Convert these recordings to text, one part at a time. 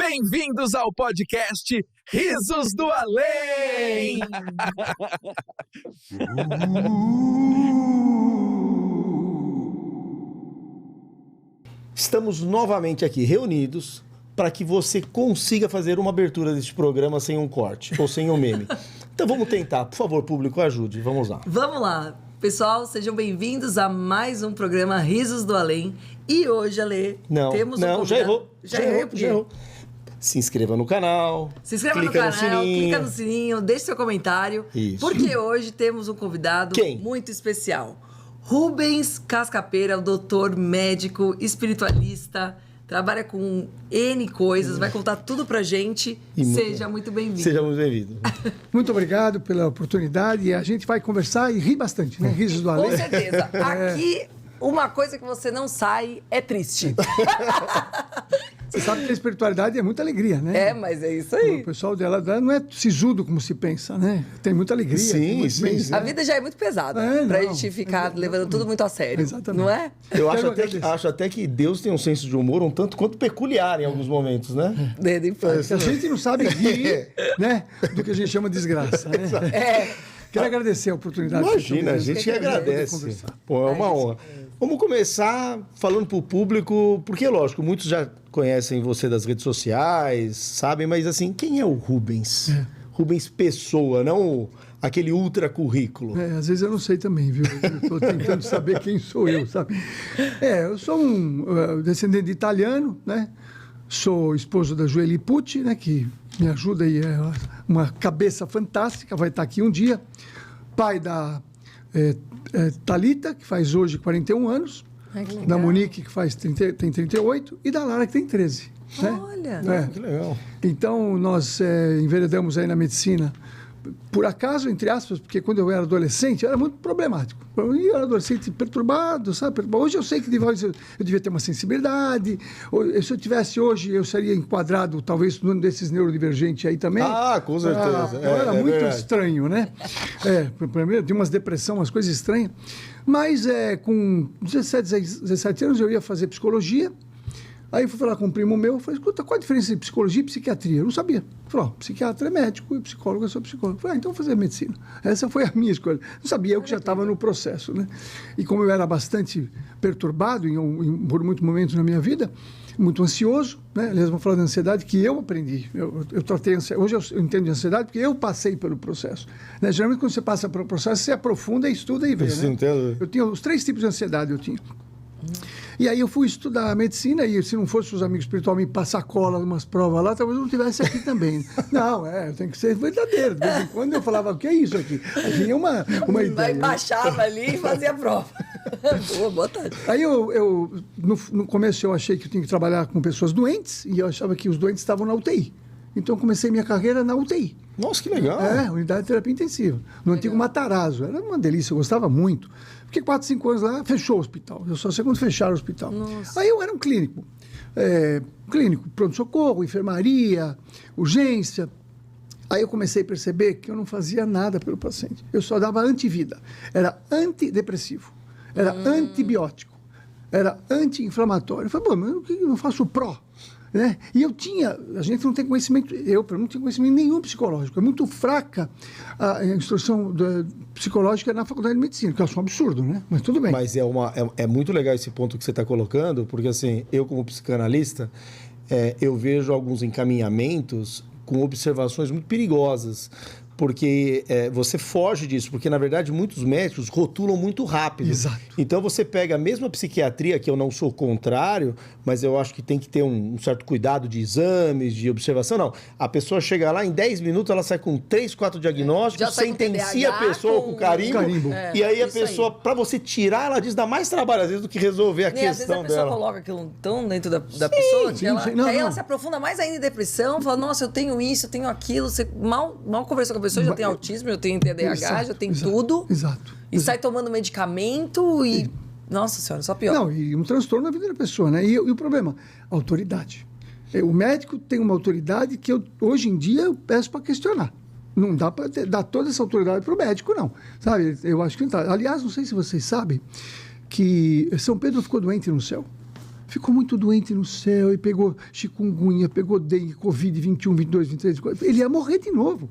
Bem-vindos ao podcast Risos do Além! Estamos novamente aqui reunidos para que você consiga fazer uma abertura deste programa sem um corte ou sem um meme. Então vamos tentar. Por favor, público, ajude. Vamos lá. Vamos lá. Pessoal, sejam bem-vindos a mais um programa Risos do Além. E hoje, Ale, temos um convidado... Já errou. Já errou. Se inscreva no canal. Se inscreva no canal, clica no sininho, deixe seu comentário. Isso. Porque hoje temos um convidado muito especial. Rubens Cascapeira, o doutor médico, espiritualista, trabalha com N coisas, vai contar tudo pra gente. Seja muito bem-vindo. Seja muito bem-vindo. Muito obrigado pela oportunidade e a gente vai conversar e rir bastante, né? Risos do Além. Com certeza. Aqui, uma coisa que você não sai é triste. Você sabe que a espiritualidade é muita alegria, né? É, mas é isso aí. O pessoal dela não é sisudo como se pensa, né? Tem muita alegria. Sim. A vida já é muito pesada pra gente ficar levando tudo muito a sério. Exatamente. Não é? Eu acho até que Deus tem um senso de humor um tanto quanto peculiar em alguns momentos, né? Desde a infância. A gente não sabe rir, né? Do que a gente chama de desgraça, né? Quero agradecer a oportunidade. Imagina, a gente que agradece. Pô, é uma honra. Vamos começar falando para o público, porque, lógico, muitos já conhecem você das redes sociais, sabem, mas assim, quem é o Rubens? Rubens Pessoa, não aquele ultra currículo. Às vezes eu não sei também, viu? Eu estou tentando saber quem sou eu, sabe? Eu sou um descendente de italiano, né? Sou esposo da Joeli Pucci, né? Que me ajuda e é uma cabeça fantástica, vai estar aqui um dia. Pai da Thalita, que faz hoje 41 anos. Ai, que legal. Da Monique, que tem 38, e da Lara, que tem 13. Olha! Né? Que legal. Então, nós enveredamos aí na medicina, por acaso, entre aspas, porque quando eu era adolescente, era muito problemático. Eu era adolescente perturbado, sabe? Hoje eu sei que eu devia ter uma sensibilidade. Se eu tivesse hoje, eu seria enquadrado, talvez, num desses neurodivergentes aí também. Ah, com certeza. Eu era muito estranho, né? Eu tinha umas depressão, umas coisas estranhas. Mas com 17 anos eu ia fazer psicologia. Aí eu fui falar com um primo meu, falei, escuta, qual a diferença de psicologia e psiquiatria? Eu não sabia. Ele falou, psiquiatra é médico e psicólogo é só psicólogo. Eu falei, então vou fazer medicina. Essa foi a minha escolha. Não sabia, eu que já estava no processo, né? E como eu era bastante perturbado por muitos momentos na minha vida, muito ansioso, né? Aliás, vamos falar da ansiedade que eu aprendi. Eu tratei ansiedade. Hoje eu entendo de ansiedade porque eu passei pelo processo. Né? Geralmente, quando você passa pelo processo, você aprofunda, estuda e vê, né? Eu tinha os 3 tipos de ansiedade, eu tinha. E aí eu fui estudar medicina e se não fosse os amigos espirituais me passar cola em umas provas lá, talvez eu não tivesse aqui também. Não, eu tenho que ser verdadeiro. De vez em quando eu falava, o que é isso aqui? Aí vinha uma ideia. Aí baixava ali e fazia a prova. Boa tarde. Aí no começo eu achei que eu tinha que trabalhar com pessoas doentes e eu achava que os doentes estavam na UTI. Então eu comecei minha carreira na UTI. Nossa, que legal. Unidade de terapia intensiva. No antigo Matarazzo. Era uma delícia, eu gostava muito. Fiquei 4, 5 anos lá, fechou o hospital. Eu só sei quando fecharam o hospital. Nossa. Aí eu era um clínico. Pronto-socorro, enfermaria, urgência. Aí eu comecei a perceber que eu não fazia nada pelo paciente. Eu só dava antivida. Era antidepressivo. Era antibiótico. Era anti-inflamatório. Eu falei, mas por que eu não faço pró? Né? E a gente não tem conhecimento, eu não tenho conhecimento nenhum psicológico, é muito fraca a instrução psicológica na faculdade de medicina, que eu acho um absurdo, né? Mas tudo bem. Mas é muito legal esse ponto que você está colocando, porque assim, eu como psicanalista, eu vejo alguns encaminhamentos com observações muito perigosas, porque você foge disso, porque na verdade muitos médicos rotulam muito rápido. Exato. Então você pega a mesma psiquiatria, que eu não sou contrário, mas eu acho que tem que ter um certo cuidado de exames, de observação. Não, a pessoa chega lá, em 10 minutos ela sai com 3, 4 diagnósticos, sentencia a pessoa com carimbo. E aí a pessoa, para você tirar, ela diz, dá mais trabalho às vezes do que resolver a questão dela. Às vezes a pessoa coloca aquilo tão dentro da pessoa, que aí ela se aprofunda mais ainda em depressão, fala, nossa, eu tenho isso, eu tenho aquilo, você mal conversou com a pessoa, já tem autismo, já tem TDAH, já tem tudo. Exato. E sai tomando medicamento e... Nossa senhora, só pior. Não, e um transtorno na vida da pessoa, né? E o problema? Autoridade. O médico tem uma autoridade que hoje em dia eu peço para questionar. Não dá para dar toda essa autoridade para o médico, não. Sabe? Eu acho que não tá. Aliás, não sei se vocês sabem que São Pedro ficou doente no céu. ficou muito doente no céu e pegou chikungunya, pegou dengue, Covid 21, 22, 23, 24. Ele ia morrer de novo.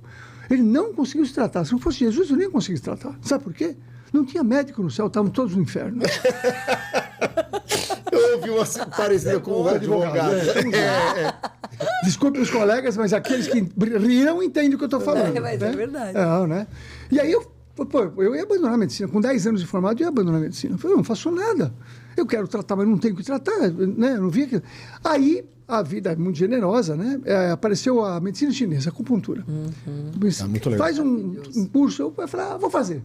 Ele não conseguiu se tratar. Se não fosse Jesus, eu nem conseguia se tratar. Sabe por quê? Não tinha médico no céu, estavam todos no inferno. Eu ouvi uma parecida com o advogado. Desculpe os colegas, mas aqueles que riram entendem o que eu estou falando. Mas né? É verdade. Né? E aí eu ia abandonar a medicina. Com 10 anos de formado, eu ia abandonar a medicina. Eu falei, não faço nada. Eu quero tratar, mas não tenho que tratar. Né? Eu não vi aquilo. Aí, a vida é muito generosa, né? Apareceu a medicina chinesa, a acupuntura. Muito legal. Faz um curso. Eu falei, vou fazer.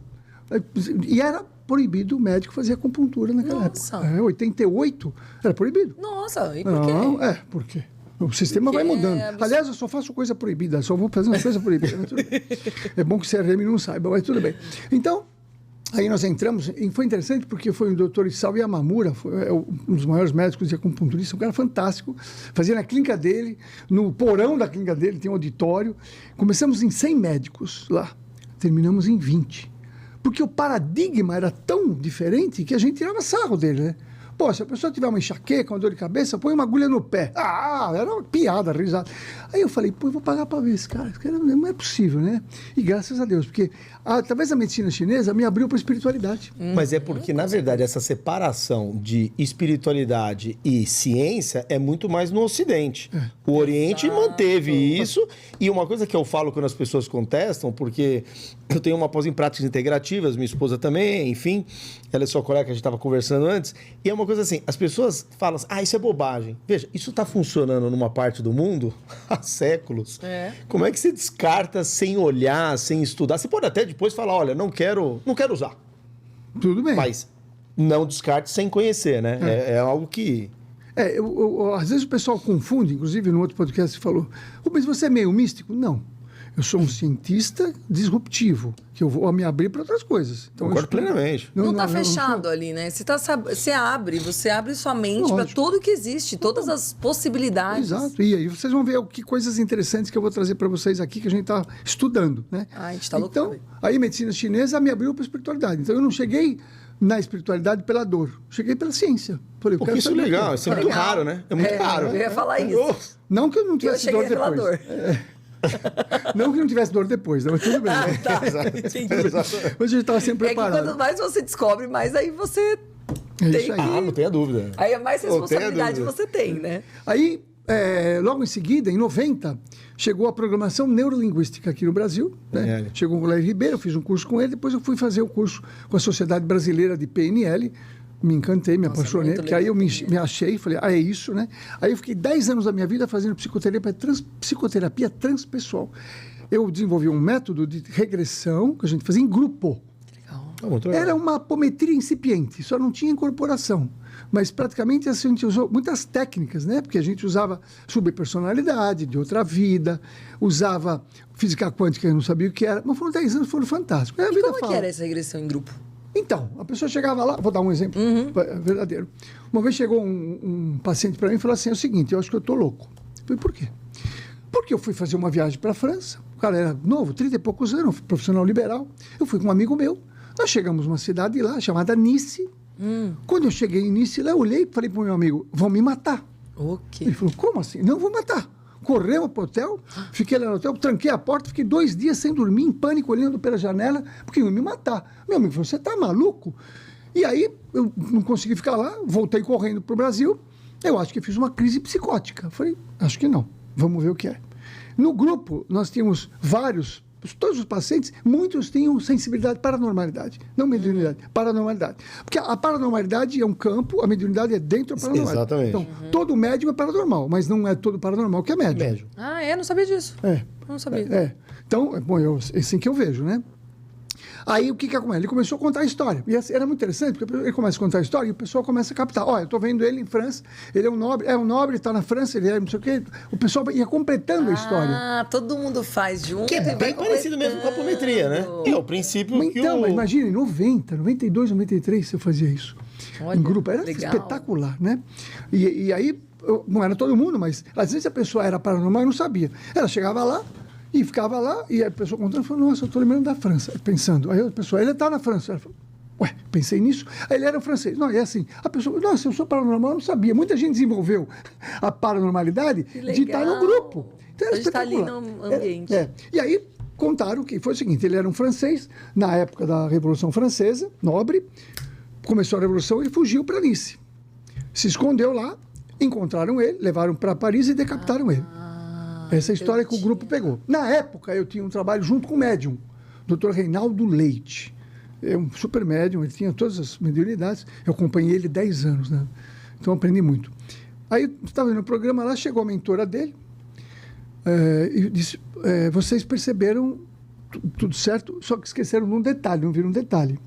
E era proibido o médico fazer acupuntura naquela época. 88 era proibido. Nossa, e por quê? Não, por quê? O sistema vai mudando. Aliás, eu só faço coisa proibida, só vou fazendo coisa proibida. É bom que o CRM não saiba, mas tudo bem. Então, aí nós entramos, e foi interessante porque foi o doutor Isao Yamamura, um dos maiores médicos de acupunturista, um cara fantástico, fazia na clínica dele, no porão da clínica dele, tem um auditório. Começamos em 100 médicos lá, terminamos em 20. Porque o paradigma era tão diferente que a gente tirava sarro dele, né? Pô, se a pessoa tiver uma enxaqueca, uma dor de cabeça, põe uma agulha no pé. Era uma piada, risada. Aí eu falei, eu vou pagar para ver esse cara. Esse cara não é possível, né? E graças a Deus, porque através da medicina chinesa me abriu para a espiritualidade. Mas é porque, na verdade, essa separação de espiritualidade e ciência é muito mais no Ocidente. O Oriente manteve isso. E uma coisa que eu falo quando as pessoas contestam, porque eu tenho uma pós em práticas integrativas, minha esposa também, enfim, ela é sua colega que a gente estava conversando antes, e é uma coisa assim, as pessoas falam assim, isso é bobagem. Veja, isso está funcionando numa parte do mundo há séculos. Como é que você descarta sem olhar, sem estudar? Você pode até depois falar, olha, não quero usar. Tudo bem. Mas não descarte sem conhecer, né? É algo que... Às vezes o pessoal confunde, inclusive no outro podcast você falou, mas você é meio místico? Não. Eu sou um cientista disruptivo, que eu vou me abrir para outras coisas. Então, concordo plenamente. Não está fechado ali, né? Você abre sua mente para tudo que existe, todas as possibilidades. Exato. E aí vocês vão ver que coisas interessantes que eu vou trazer para vocês aqui, que a gente está estudando, né? A gente está louco. Então, aí a medicina chinesa me abriu para a espiritualidade. Então, eu não cheguei na espiritualidade pela dor. Cheguei pela ciência. Falei, isso é legal. Isso é muito raro, né? É muito raro. Eu ia falar isso. Não que eu não tivesse dor depois. Não que não tivesse dor depois, mas tudo bem. Né? Mas a gente estava sempre preparado. Quanto mais você descobre, mais aí você tem que... não tenha dúvida. Aí é mais responsabilidade você tem, né? Aí, logo em seguida, em 90, chegou a programação neurolinguística aqui no Brasil. Né? Chegou o Léo Ribeiro, eu fiz um curso com ele, depois eu fui fazer o curso com a Sociedade Brasileira de PNL. Me encantei, me apaixonei, porque aí eu me achei, falei, é isso, né? Aí eu fiquei 10 anos da minha vida fazendo psicoterapia transpessoal. Eu desenvolvi um método de regressão que a gente fazia em grupo. Legal. Era uma apometria incipiente, só não tinha incorporação. Mas praticamente assim, a gente usou muitas técnicas, né? Porque a gente usava subpersonalidade de outra vida, usava física quântica, eu não sabia o que era, mas foram 10 anos, foram fantásticos. E como que era essa regressão em grupo? Então, a pessoa chegava lá, vou dar um exemplo verdadeiro. Uma vez chegou um paciente para mim e falou assim, é o seguinte, eu acho que eu estou louco. Eu falei, por quê? Porque eu fui fazer uma viagem para a França, o cara era novo, 30 e poucos anos, profissional liberal. Eu fui com um amigo meu, nós chegamos numa cidade lá, chamada Nice. Quando eu cheguei em Nice, lá eu olhei e falei para o meu amigo, vão me matar. Okay. Ele falou, como assim? Não, vou matar. Corremos para o hotel, fiquei lá no hotel, tranquei a porta, fiquei 2 dias sem dormir, em pânico, olhando pela janela, porque iam me matar. Meu amigo falou, você está maluco? E aí, eu não consegui ficar lá, voltei correndo para o Brasil, eu acho que fiz uma crise psicótica. Falei, acho que não, vamos ver o que é. No grupo, nós tínhamos todos os pacientes, muitos tinham sensibilidade paranormalidade, não mediunidade, paranormalidade. Porque a paranormalidade é um campo, a mediunidade é dentro da paranormalidade. Exatamente. Então, todo médium é paranormal, mas não é todo paranormal que é médium. Não sabia disso. Não sabia. Então, bom, é assim que eu vejo, né? Aí, o que acontece? Ele começou a contar a história. E era muito interessante, porque ele começa a contar a história e o pessoal começa a captar. Olha, eu estou vendo ele em França, ele é um nobre, está na França, ele é não sei o quê. O pessoal ia completando a história. Todo mundo faz junto. Que é bem parecido mesmo com a apometria, né? É o princípio mas, mas imagina, em 90, 92, 93, você fazia isso. Olha, em grupo. Era espetacular, né? E aí, não era todo mundo, mas às vezes a pessoa era paranormal e não sabia. Ela chegava lá, e ficava lá, e a pessoa contando, falou, nossa, eu estou lembrando da França, pensando. Aí a pessoa, ele está na França. Ela falou, Ué, pensei nisso. Aí ele era francês. Não, é assim, a pessoa, nossa, eu sou paranormal, eu não sabia. Muita gente desenvolveu a paranormalidade de estar no grupo. Então, a gente está ali no ambiente. E aí contaram que foi o seguinte, ele era um francês, na época da Revolução Francesa, nobre, começou a Revolução e fugiu para Nice. Se escondeu lá, encontraram ele, levaram para Paris e decapitaram ele. Essa é a história que o grupo pegou. Na época, eu tinha um trabalho junto com o médium, Dr. Reinaldo Leite. É um super médium, ele tinha todas as mediunidades. Eu acompanhei ele 10 anos, né? Então, aprendi muito. Aí, estava no programa lá, chegou a mentora dele e disse, vocês perceberam tudo certo, só que esqueceram de um detalhe, não viram um detalhe.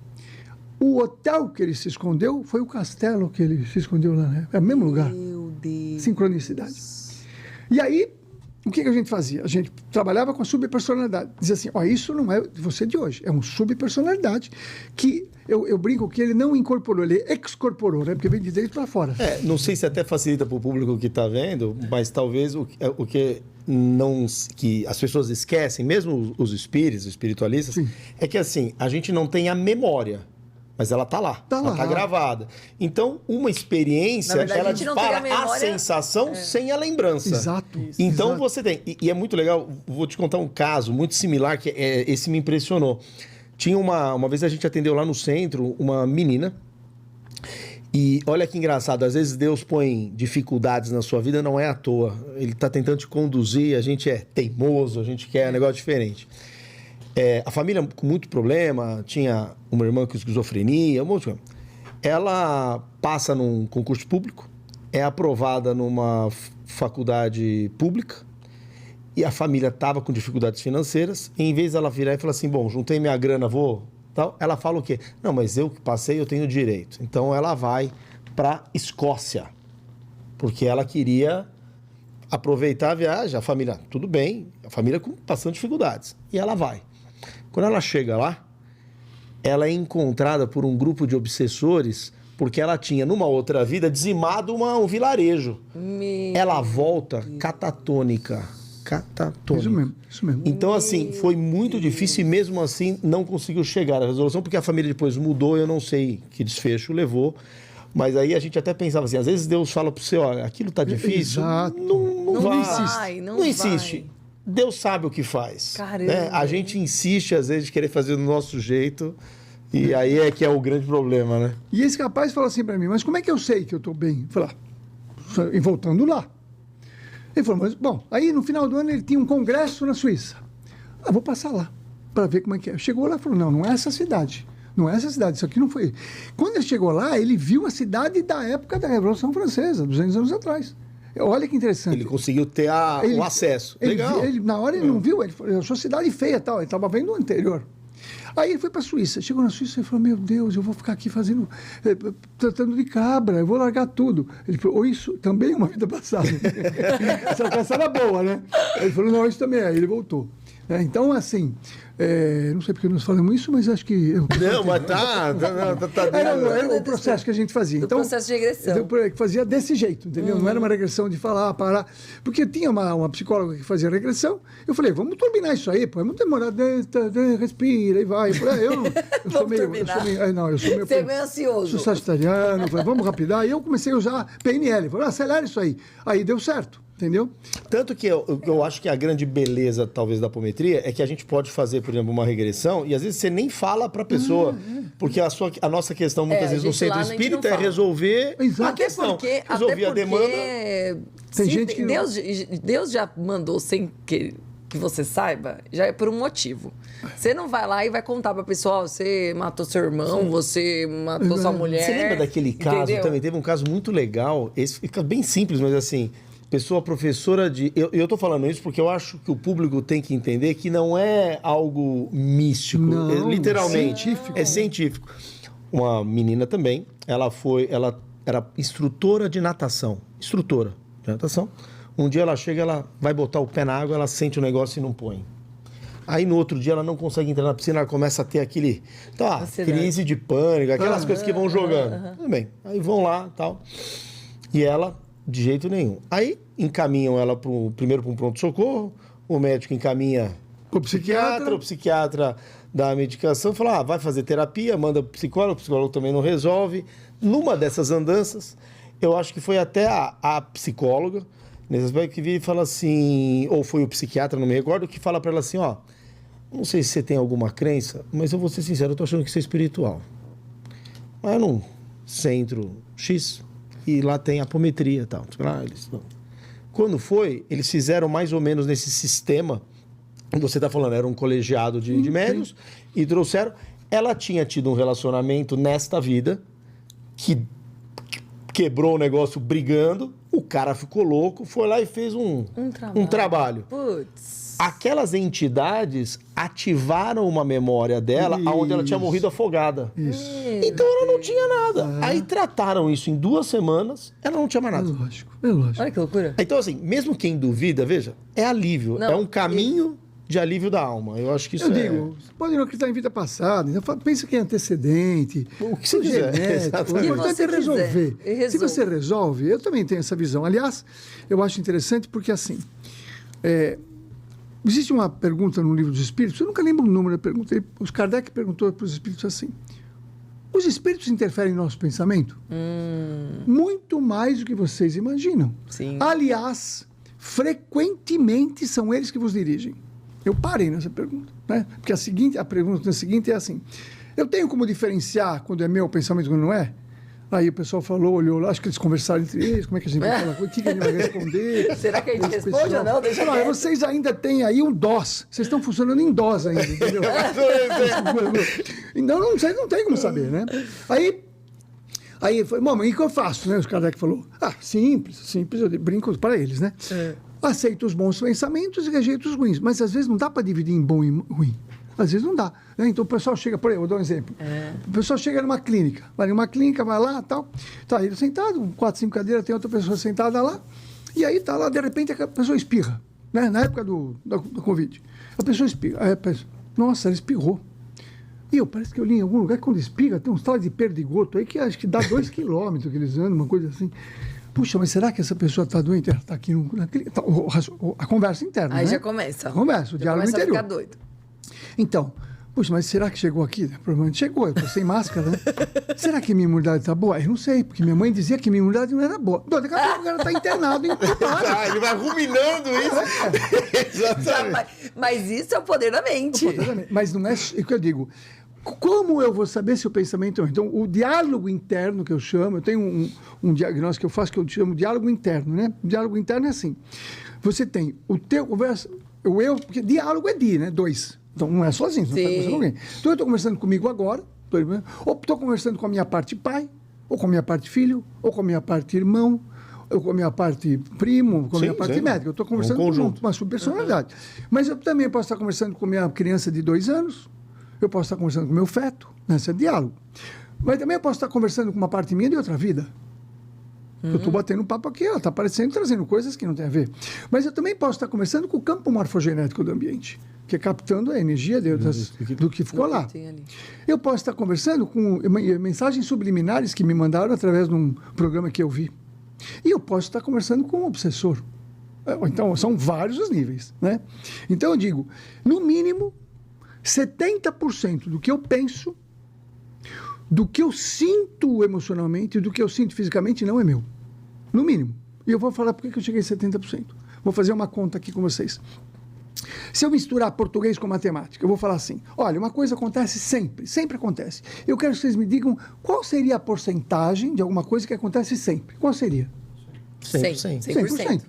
O hotel que ele se escondeu foi o castelo que ele se escondeu lá, né? É o mesmo lugar. Meu Deus. Sincronicidade. E aí, o que a gente fazia? A gente trabalhava com a subpersonalidade. Dizia assim, isso não é você de hoje, é uma subpersonalidade que eu brinco que ele não incorporou, ele excorporou, né? Porque vem de dentro para fora. Não sei se até facilita para o público que está vendo, mas talvez o que as pessoas esquecem, mesmo os espíritos, os espiritualistas, sim, é que assim, a gente não tem a memória. Mas ela está lá, ela está gravada. Então, uma experiência, verdade, ela dispara a sensação sem a lembrança. Exato. Então, exato. Você tem... E é muito legal, vou te contar um caso muito similar, que esse me impressionou. Tinha uma vez a gente atendeu lá no centro uma menina, e olha que engraçado, às vezes Deus põe dificuldades na sua vida, não é à toa. Ele está tentando te conduzir, a gente é teimoso, a gente quer um negócio diferente. A família com muito problema, tinha uma irmã com esquizofrenia, um monte de coisa. Ela passa num concurso público, é aprovada numa faculdade pública, e a família estava com dificuldades financeiras, e em vez dela virar e falar assim, bom, juntei minha grana, vou... Tal, ela fala o quê? Não, mas eu que passei, eu tenho direito. Então ela vai para Escócia, porque ela queria aproveitar a viagem, a família, tudo bem, a família com bastante dificuldades, e ela vai. Quando ela chega lá, ela é encontrada por um grupo de obsessores porque ela tinha, numa outra vida, dizimado um vilarejo. Ela volta catatônica. Isso mesmo. Então, assim, foi muito difícil e mesmo assim não conseguiu chegar à resolução porque a família depois mudou, eu não sei que desfecho levou. Mas aí a gente até pensava assim, às vezes Deus fala para você, olha, aquilo tá difícil, não vai. Não insiste. Deus sabe o que faz. Caramba. Né? A gente insiste, às vezes, de querer fazer do nosso jeito. E aí é que é o grande problema, né? E esse rapaz falou assim para mim, mas como é que eu sei que eu estou bem? Eu falei, e voltando lá. Ele falou, mas, bom, aí no final do ano ele tinha um congresso na Suíça. Vou passar lá para ver como é que é. Chegou lá e falou, não é essa cidade. Não é essa cidade, isso aqui não foi. Quando ele chegou lá, ele viu a cidade da época da Revolução Francesa, 200 anos atrás. Olha que interessante. Ele conseguiu ter o acesso. Legal. Na hora ele não viu, ele falou, eu sou cidade feia e tal. Ele estava vendo o anterior. Aí ele foi para a Suíça. Chegou na Suíça e falou, meu Deus, eu vou ficar aqui tratando de cabra, eu vou largar tudo. Ele falou, isso também é uma vida passada. Essa era boa, né? Ele falou, não, isso também é. Aí ele voltou. Então, assim, não sei porque nós falamos isso, mas acho que... Não, mas tá era o processo que a gente fazia. Então, o processo de regressão. Que fazia desse jeito, entendeu? Não era uma regressão de falar, parar. Porque tinha uma psicóloga que fazia regressão. Eu falei, vamos turbinar isso aí, pô. Vamos demorar, respira e vai. Eu sou meio... Você é meio ansioso. Sou sagitariano. Falei, vamos rapidar. E eu comecei a usar PNL. Falei, acelera isso aí. Aí deu certo. Entendeu? Tanto que eu acho que a grande beleza, talvez, da apometria é que a gente pode fazer, por exemplo, uma regressão e às vezes você nem fala para a pessoa, porque a nossa questão, muitas vezes, no centro espírita é resolver a questão. Resolver a demanda. Tem gente que Deus já mandou sem que você saiba, já é por um motivo. Você não vai lá e vai contar pra pessoa, você matou seu irmão, você matou sua mulher. Você lembra daquele caso? Também teve um caso muito legal, esse fica bem simples, mas assim... Pessoa professora de... Eu tô falando isso porque eu acho que o público tem que entender que não é algo místico. Não, literalmente. Científico. É científico. Uma menina também, ela era instrutora de natação. Instrutora de natação. Um dia ela chega, ela vai botar o pé na água, ela sente o negócio e não põe. Aí no outro dia ela não consegue entrar na piscina, ela começa a ter aquele... Então, crise de pânico, aquelas coisas que vão jogando. Tudo bem. Aí vão lá e tal. E ela... De jeito nenhum. Aí encaminham ela primeiro para um pronto-socorro, o médico encaminha O psiquiatra dá a medicação, fala, vai fazer terapia, manda pro psicólogo, o psicólogo também não resolve. Numa dessas andanças, eu acho que foi até a psicóloga, nesse aspecto, que vira e fala assim, ou foi o psiquiatra, não me recordo, que fala para ela assim, não sei se você tem alguma crença, mas eu vou ser sincero, eu tô achando que isso é espiritual. Mas é num centro X, e lá tem apometria e tal. Quando foi, eles fizeram mais ou menos nesse sistema. Você está falando, era um colegiado de médios e trouxeram. Ela tinha tido um relacionamento nesta vida que quebrou o negócio brigando. O cara ficou louco, foi lá e fez um trabalho. Putz. Aquelas entidades ativaram uma memória dela onde ela tinha morrido afogada. Isso. Então ela não tinha nada. Aí trataram isso em 2 semanas, ela não tinha mais nada. É lógico. Olha que loucura. Então, assim, mesmo quem duvida, veja, é alívio. Não, é um caminho de alívio da alma. Eu acho que isso digo, você pode não acreditar em vida passada, então pensa que é antecedente. O que você quiser. Genético. O importante é resolver. Se você resolve, eu também tenho essa visão. Aliás, eu acho interessante porque, assim, existe uma pergunta no Livro dos Espíritos, eu nunca lembro o número da pergunta. Os Kardec perguntou para os espíritos assim: os espíritos interferem no nosso pensamento? Muito mais do que vocês imaginam. Sim. Aliás, frequentemente são eles que vos dirigem. Eu parei nessa pergunta, né? Porque a pergunta seguinte é assim: eu tenho como diferenciar quando é meu pensamento e quando não é? Aí o pessoal falou, olhou lá, acho que eles conversaram entre eles, como é que a gente vai falar? O que a gente vai responder? Será que a gente responde ou não? Deixa eu vocês ainda têm aí um DOS. Vocês estão funcionando em DOS ainda, entendeu? Então, vocês não têm como saber, né? Aí foi, mamãe, o que eu faço? Né? Os Kardec falou, simples, eu brinco para eles, né? Aceita os bons pensamentos e rejeita os ruins. Mas às vezes não dá para dividir em bom e ruim. Às vezes não dá. Né? Então o pessoal chega, por exemplo, vou dar um exemplo. O pessoal chega numa clínica, vai lá, tal. Tá ele sentado, 4, 5 cadeiras, tem outra pessoa sentada lá. E aí tá lá, de repente a pessoa espirra. Né? Na época da Covid. A pessoa espirra. Aí a pessoa, nossa, ela espirrou. E parece que eu li em algum lugar que quando espirra tem uns tal de perdigoto aí que acho que dá 2 quilômetros que eles andam, uma coisa assim. Puxa, mas será que essa pessoa está doente? Ela está aqui a conversa interna. Aí né? já começa. O diálogo começa interior. A ficar doido. Então, puxa, mas será que chegou aqui? Provavelmente chegou, eu estou sem máscara, né? Será que minha imunidade está boa? Eu não sei, porque minha mãe dizia que minha imunidade não era boa. Daqui a pouco o cara está internado, entubado. Ele vai ruminando isso. Exatamente. Mas isso é o poder da mente. Mas não é o que eu digo. Como eu vou saber se o pensamento é ruim? Então, o diálogo interno que eu chamo, eu tenho um diagnóstico que eu faço que eu chamo de diálogo interno, né? O diálogo interno é assim: você tem o teu conversa, o eu, porque diálogo é né? 2. Então, não é sozinho, você não está conversando com alguém. Então, eu estou conversando comigo agora, ou estou conversando com a minha parte pai, ou com a minha parte filho, ou com a minha parte irmão, ou com a minha parte primo, com a minha parte médica. Eu estou conversando com uma subpersonalidade. Mas eu também posso estar conversando com a minha criança de 2 anos, eu posso estar conversando com o meu feto, nesse diálogo. Mas também eu posso estar conversando com uma parte minha de outra vida. Eu estou batendo um papo aqui, ela está aparecendo, trazendo coisas que não tem a ver. Mas eu também posso estar conversando com o campo morfogenético do ambiente, que é captando a energia do que ficou lá. Eu posso estar conversando com mensagens subliminares que me mandaram através de um programa que eu vi. E eu posso estar conversando com um obsessor. Então, são vários os níveis, né? Então, eu digo, no mínimo, 70% do que eu penso, do que eu sinto emocionalmente e do que eu sinto fisicamente não é meu. No mínimo. E eu vou falar por que eu cheguei a 70%. Vou fazer uma conta aqui com vocês. Se eu misturar português com matemática, eu vou falar assim: olha, uma coisa acontece sempre acontece. Eu quero que vocês me digam qual seria a porcentagem de alguma coisa que acontece sempre. Qual seria? 100%.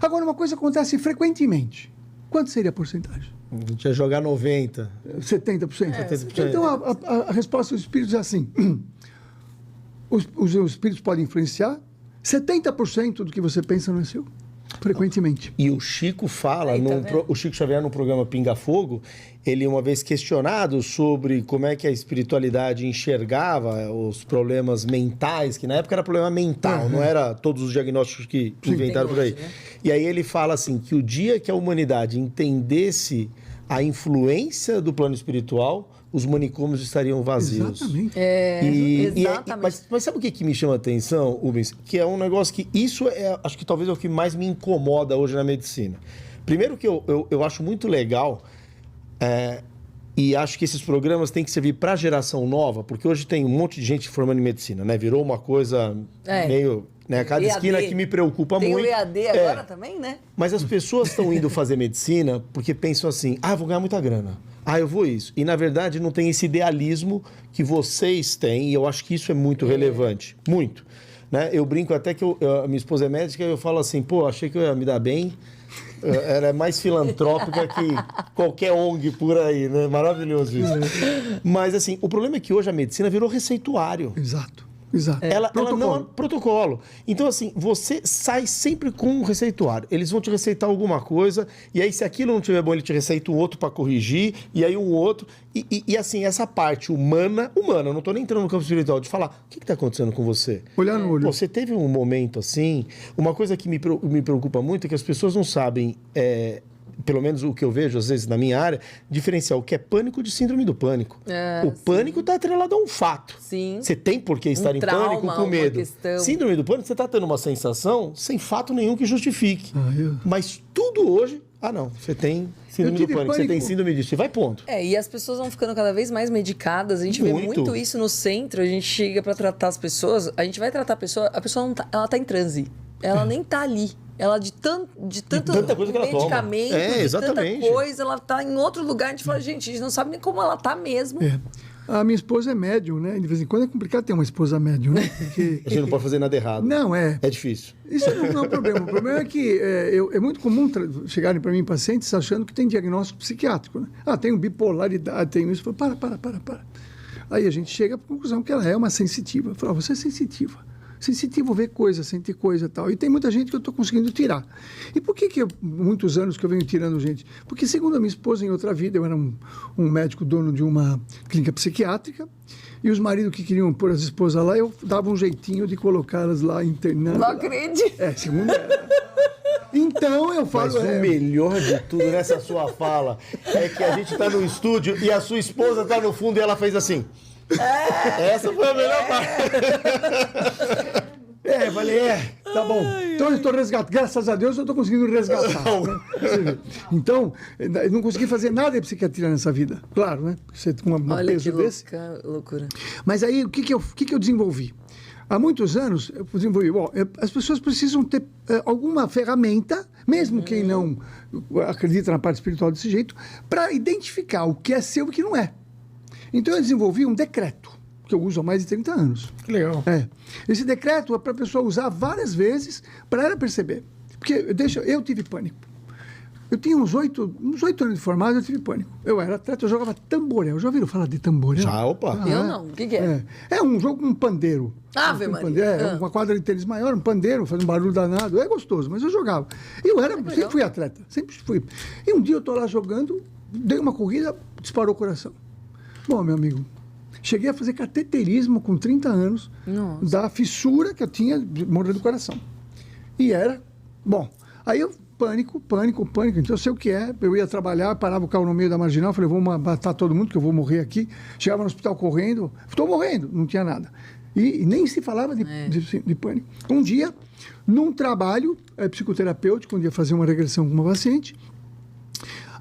Agora, uma coisa acontece frequentemente. Quanto seria a porcentagem? A gente ia jogar 90%. 70%? 70%. Então, a resposta dos espíritos é assim: os espíritos podem influenciar 70% do que você pensa não é seu. Frequentemente. E o Chico fala, o Chico Xavier no programa Pinga Fogo, ele uma vez questionado sobre como é que a espiritualidade enxergava os problemas mentais, que na época era problema mental, não era todos os diagnósticos que inventaram por aí. Né? E aí ele fala assim, que o dia que a humanidade entendesse a influência do plano espiritual, os manicômios estariam vazios. Exatamente. Exatamente. Mas sabe o que me chama a atenção, Rubens? Que é um negócio que isso acho que talvez é o que mais me incomoda hoje na medicina. Primeiro que eu acho muito legal E acho que esses programas têm que servir para a geração nova, porque hoje tem um monte de gente formando em medicina, né? Virou uma coisa meio... Né? Cada EAD. esquina que me preocupa tem muito. Tem o EAD agora também, né? Mas as pessoas estão indo fazer medicina porque pensam assim, eu vou ganhar muita grana. Eu vou isso. E, na verdade, não tem esse idealismo que vocês têm, e eu acho que isso é muito relevante. Muito. Né? Eu brinco até que a minha esposa é médica e eu falo assim, achei que eu ia me dar bem. Ela é mais filantrópica que qualquer ONG por aí, né? Maravilhoso isso. Mas, assim, o problema é que hoje a medicina virou receituário. Exato. Ela não é protocolo. Então, assim, você sai sempre com um receituário. Eles vão te receitar alguma coisa, e aí, se aquilo não estiver bom, ele te receita um outro para corrigir, e aí um outro. E assim, essa parte humana, eu não estou nem entrando no campo espiritual, de falar, o que está acontecendo com você? Olhar no olho. Você teve um momento assim, uma coisa que me preocupa muito é que as pessoas não sabem... pelo menos o que eu vejo, às vezes, na minha área, diferenciar o que é pânico de síndrome do pânico. O pânico está atrelado a um fato. Sim. Você tem por que estar em pânico com medo. Síndrome do pânico, você está tendo uma sensação sem fato nenhum que justifique. Mas tudo hoje... não, você tem síndrome do pânico, você tem síndrome disso, e vai ponto. E as pessoas vão ficando cada vez mais medicadas, a gente vê muito isso no centro, a gente chega para tratar as pessoas, a gente vai tratar a pessoa não tá, ela tá em transe, ela nem tá ali. Ela, de tanto tanta coisa que ela medicamento, toma. de tanta coisa, ela tá em outro lugar. A gente fala, gente, a gente não sabe nem como ela tá mesmo. A minha esposa é médium, né? De vez em quando é complicado ter uma esposa médium, né? Porque... A gente não pode fazer nada errado. Não, É difícil. Isso não é um problema. O problema é que é muito comum chegarem para mim pacientes achando que tem diagnóstico psiquiátrico, né? Tem bipolaridade, tem isso. Eu falo, para. Aí a gente chega à conclusão que ela é uma sensitiva. Eu falo, você é sensitiva. Sensitivo ver coisa, sentir coisa e tal. E tem muita gente que eu estou conseguindo tirar. E por que muitos anos que eu venho tirando gente? Porque, segundo a minha esposa, em outra vida, eu era um médico dono de uma clínica psiquiátrica, e os maridos que queriam pôr as esposas lá, eu dava um jeitinho de colocá-las lá internando. Não acredito. Segundo ela. Então eu falo... Mas o melhor de tudo nessa sua fala é que a gente está no estúdio e a sua esposa está no fundo e ela fez assim... Essa foi a melhor parte. Falei, tá bom. Então eu estou resgatando. Graças a Deus eu estou conseguindo resgatar. Né? Então, eu não consegui fazer nada de psiquiatria nessa vida. Claro, né? Você tem um peso desse. Loucura. Mas aí, o que eu desenvolvi? Há muitos anos, eu desenvolvi... as pessoas precisam ter alguma ferramenta, mesmo quem não acredita na parte espiritual desse jeito, para identificar o que é seu e o que não é. Então, eu desenvolvi um decreto, que eu uso há mais de 30 anos. Que legal. Esse decreto é para a pessoa usar várias vezes para ela perceber. Porque, eu tive pânico. Eu tinha uns 8 anos de formado, eu tive pânico. Eu era atleta, eu jogava tamborel. Já ouviram falar de tamborel? Já, opa. Eu não. O que é? É um jogo com um pandeiro. Ave Maria. Uma quadra de tênis maior, um pandeiro, faz um barulho danado. É gostoso, mas eu jogava. Eu sempre fui atleta, sempre fui. E um dia eu estou lá jogando, dei uma corrida, disparou o coração. Bom, meu amigo, cheguei a fazer cateterismo com 30 anos. Nossa. Da fissura que eu tinha de morrer do coração. E era... Bom, aí eu... Pânico. Então, eu sei o que é. Eu ia trabalhar, parava o carro no meio da marginal, falei, vou matar todo mundo, que eu vou morrer aqui. Chegava no hospital correndo, estou morrendo, não tinha nada. E nem se falava de pânico. Um dia, num trabalho psicoterapêutico, onde ia fazer uma regressão com uma paciente,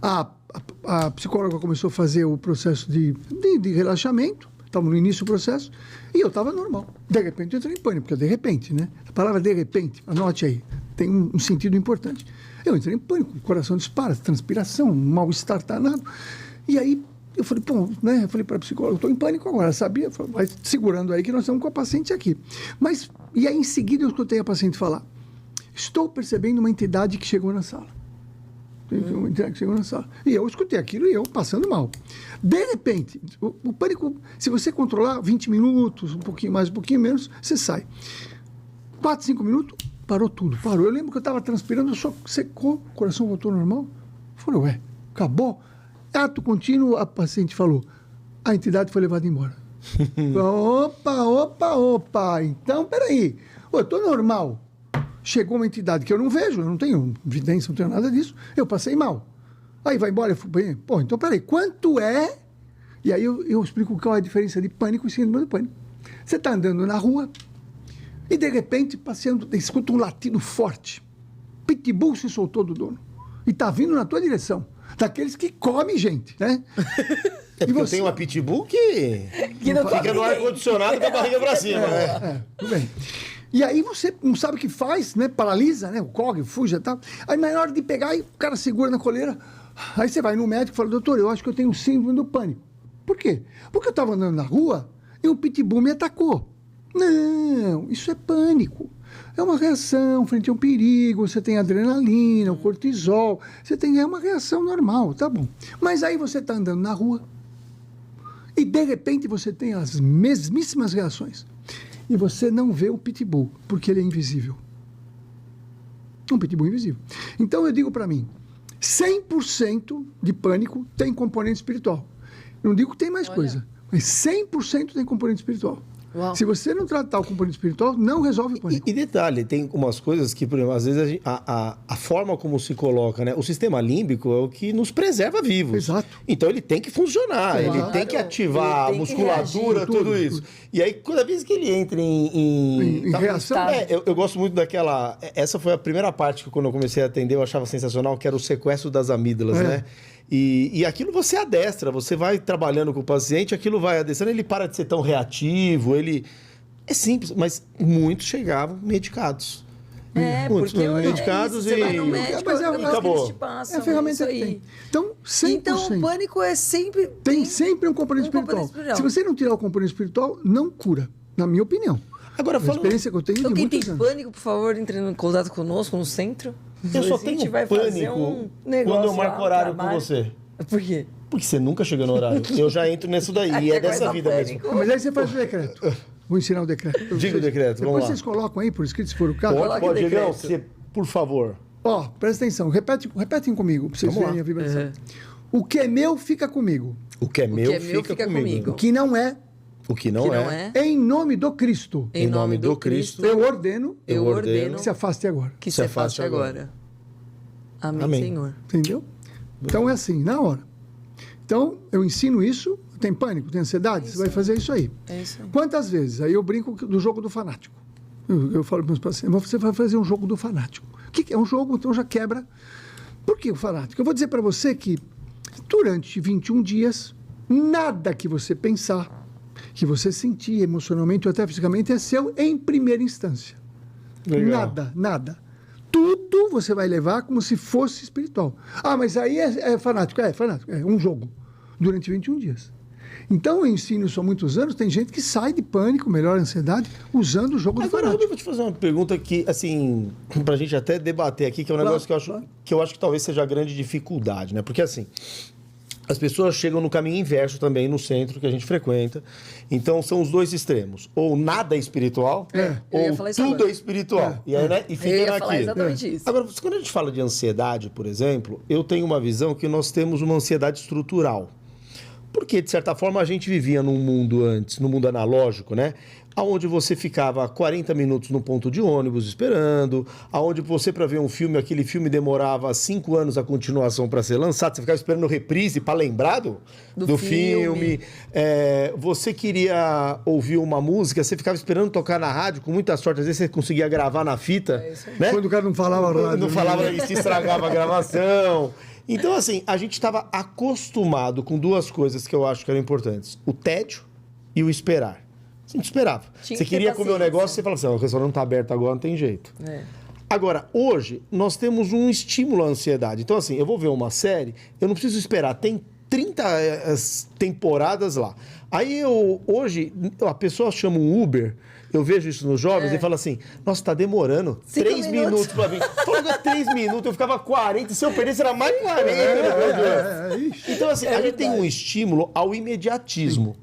a psicóloga começou a fazer o processo de relaxamento, estava no início do processo, e eu estava normal. De repente, eu entrei em pânico, porque de repente, né? A palavra de repente, anote aí, tem um sentido importante. Eu entrei em pânico, o coração dispara, transpiração, um mal-estar danado. E aí, eu falei, né? Eu falei para a psicóloga, eu estou em pânico agora, sabia? Falei, vai segurando aí que nós estamos com a paciente aqui. E aí, em seguida, eu escutei a paciente falar, estou percebendo uma entidade que chegou na sala. Uma entidade que chegou na sala. E eu escutei aquilo e eu passando mal. De repente, o pânico, se você controlar 20 minutos, um pouquinho mais, um pouquinho menos, você sai. 4, 5 minutos, parou tudo, parou. Eu lembro que eu estava transpirando, só secou, o coração voltou ao normal. Eu falei, acabou? Ato contínuo, a paciente falou, a entidade foi levada embora. Opa, então, peraí, eu estou normal. Chegou uma entidade que eu não vejo, eu não tenho evidência, não tenho nada disso, eu passei mal. Aí vai embora, eu falei, então peraí, quanto é? E aí eu explico qual é a diferença de pânico e síndrome do pânico. Você está andando na rua e de repente, passeando, escuta um latido forte. Pitbull se soltou do dono e está vindo na tua direção. daqueles que comem gente, né? É porque eu tenho uma pitbull que não fica no ar-condicionado com a barriga pra cima, né? Tudo bem. E aí você não sabe o que faz, né? Paralisa, né? O corre, fuja e tal. Aí na hora de pegar, aí, o cara segura na coleira. Aí você vai no médico e fala, doutor, eu acho que eu tenho síndrome do pânico. Por quê? Porque eu estava andando na rua e um pitbull me atacou. Não, isso é pânico. É uma reação frente a um perigo, você tem adrenalina, o cortisol, é uma reação normal, tá bom. Mas aí você está andando na rua e de repente você tem as mesmíssimas reações. E você não vê o pitbull, porque ele é invisível. Um pitbull invisível. Então eu digo para mim, 100% de pânico tem componente espiritual. Não digo que tem mais coisa, mas 100% tem componente espiritual. Uau. Se você não tratar o componente espiritual, não resolve o pânico. E detalhe, tem umas coisas que, por exemplo, às vezes a forma como se coloca, né? O sistema límbico é o que nos preserva vivos. Exato. Então ele tem que funcionar, ele tem que ativar a musculatura, tudo isso. E aí, toda vez que ele entra em reação... eu gosto muito daquela... Essa foi a primeira parte que, quando eu comecei a atender, eu achava sensacional, que era o sequestro das amígdalas, né? E aquilo você adestra, você vai trabalhando com o paciente, aquilo vai adestrando, ele para de ser tão reativo, ele... É simples, mas muitos chegavam medicados. Muitos medicados você vai no médico, mas acabou. Eles te passam, é a ferramenta que tem. Então, 100%. Então, o pânico é sempre... Tem sempre um componente espiritual. Se você não tirar o componente espiritual, não cura, na minha opinião. Agora, a experiência que eu tenho então, de quem tem muitos anos. pânico, por favor, entre em contato conosco no centro. Eu só tenho pânico quando eu marco horário com você. Por quê? Porque você nunca chega no horário. Eu já entro nisso daí. E é dessa vida mesmo. Mas aí você faz o decreto. Vou ensinar o decreto. Diga o decreto, vamos lá. Depois vocês colocam aí, por escrito, se for o caso. Pode, Diegão, por favor. Ó, presta atenção. Repetem comigo, para vocês verem a vibração. O que é meu, fica comigo. O que é meu, fica comigo. O que não é... O que não é. Em nome do Cristo. Em nome do Cristo. Eu ordeno. Que se afaste agora. Que se afaste agora. Amém, Senhor. Entendeu? Então é assim, na hora. Então, eu ensino isso. Tem pânico, tem ansiedade? Você vai fazer isso aí. É isso aí. Quantas vezes? Aí eu brinco do jogo do fanático. Eu falo para meus pacientes, você vai fazer um jogo do fanático. O que é um jogo? Então já quebra. Por que o fanático? Eu vou dizer para você que durante 21 dias, nada que você pensar, que você sentir emocionalmente ou até fisicamente é seu em primeira instância. Legal. Nada. Tudo você vai levar como se fosse espiritual. Ah, mas aí é fanático. É fanático. É um jogo. Durante 21 dias. Então, eu ensino isso há muitos anos. Tem gente que sai de pânico, melhora a ansiedade, usando o jogo do fanático. Agora, eu vou te fazer uma pergunta que, assim, pra gente até debater aqui, que é um negócio que eu acho que talvez seja a grande dificuldade, né? Porque, assim... As pessoas chegam no caminho inverso também, no centro que a gente frequenta. Então, são os dois extremos. Ou nada é espiritual, ou tudo é espiritual. E aí, né? E fica eu ia naquilo. falar exatamente isso. Agora, quando a gente fala de ansiedade, por exemplo, eu tenho uma visão que nós temos uma ansiedade estrutural. Porque, de certa forma, a gente vivia num mundo antes, no mundo analógico, né? Onde você ficava 40 minutos no ponto de ônibus esperando, aonde você, para ver um filme, aquele filme demorava 5 anos a continuação para ser lançado, você ficava esperando reprise para lembrar do filme. Você queria ouvir uma música, você ficava esperando tocar na rádio, com muita sorte, às vezes você conseguia gravar na fita. Né? Quando o cara não falava rádio. Não falava, isso estragava a gravação. Então, assim, a gente estava acostumado com duas coisas que eu acho que eram importantes: o tédio e o esperar. A gente esperava. Você queria comer um negócio, você falava assim, o restaurante não está aberto agora, não tem jeito. Agora, hoje, nós temos um estímulo à ansiedade. Então, assim, eu vou ver uma série, eu não preciso esperar, tem 30 temporadas lá. Aí, hoje, a pessoa chama um Uber, eu vejo isso nos jovens e falo assim, nossa, tá demorando 3 minutos pra vir. Falando 3 minutos, eu ficava 40, se eu perdesse era mais 40. Então, assim, a gente tem um estímulo ao imediatismo.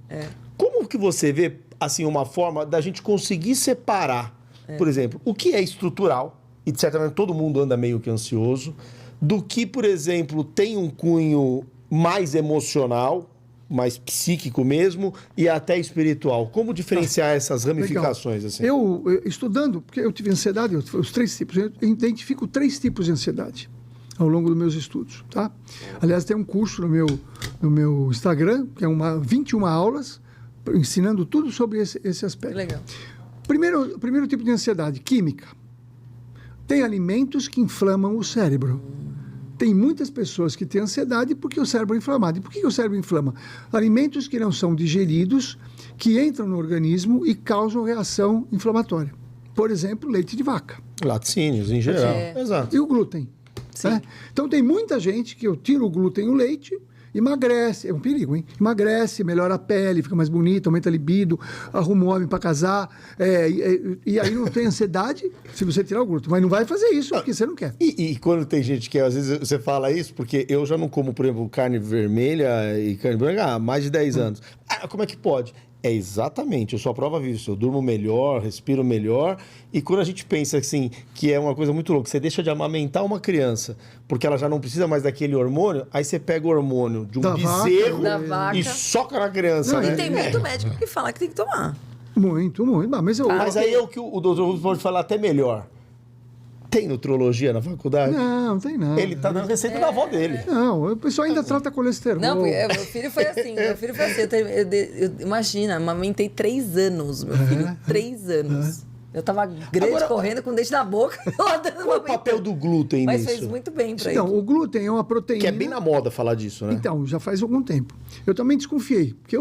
Como que você vê, assim, uma forma da gente conseguir separar, por exemplo, o que é estrutural, e de certa maneira todo mundo anda meio que ansioso, do que, por exemplo, tem um cunho mais emocional, mais psíquico mesmo, e até espiritual? Como diferenciar essas ramificações? Assim? Eu, estudando, porque eu tive ansiedade, os 3 tipos, eu identifico 3 tipos de ansiedade ao longo dos meus estudos, tá? Aliás, tem um curso no meu Instagram, que é 21 aulas, ensinando tudo sobre esse aspecto. Legal. Primeiro tipo de ansiedade, química. Tem alimentos que inflamam o cérebro. Tem muitas pessoas que têm ansiedade porque o cérebro é inflamado. E por que o cérebro inflama? Alimentos que não são digeridos, que entram no organismo e causam reação inflamatória. Por exemplo, leite de vaca. Laticínios, em geral. Exato. E o glúten. Né? Então, tem muita gente que eu tiro o glúten e o leite, emagrece, é um perigo, hein? Emagrece, melhora a pele, fica mais bonita, aumenta a libido, arruma um homem para casar, e aí não tem ansiedade se você tirar o glúten. Mas não vai fazer isso porque você não quer. E quando tem gente que, às vezes, você fala isso, porque eu já não como, por exemplo, carne vermelha e carne branca há mais de 10 anos. Como é que pode? É exatamente, eu sou a prova disso. Eu durmo melhor, respiro melhor. E quando a gente pensa assim, que é uma coisa muito louca, você deixa de amamentar uma criança, porque ela já não precisa mais daquele hormônio, aí você pega o hormônio de um bezerro e soca na criança. Não, e tem muito médico que fala que tem que tomar. Muito. Mas aí é o que o doutor pode falar até melhor. Tem nutrologia na faculdade? Não tem nada. Ele tá dando receita da avó dele. Não, o pessoal ainda trata colesterol. Não, meu filho foi assim. Imagina, amamentei 3 anos, meu filho. 3 anos. Eu tava grande, correndo com o dente na boca. Qual é o papel do glúten nisso? Mas fez muito bem pra ele. Então, o glúten é uma proteína... Que é bem na moda falar disso, né? Então, já faz algum tempo. Eu também desconfiei, porque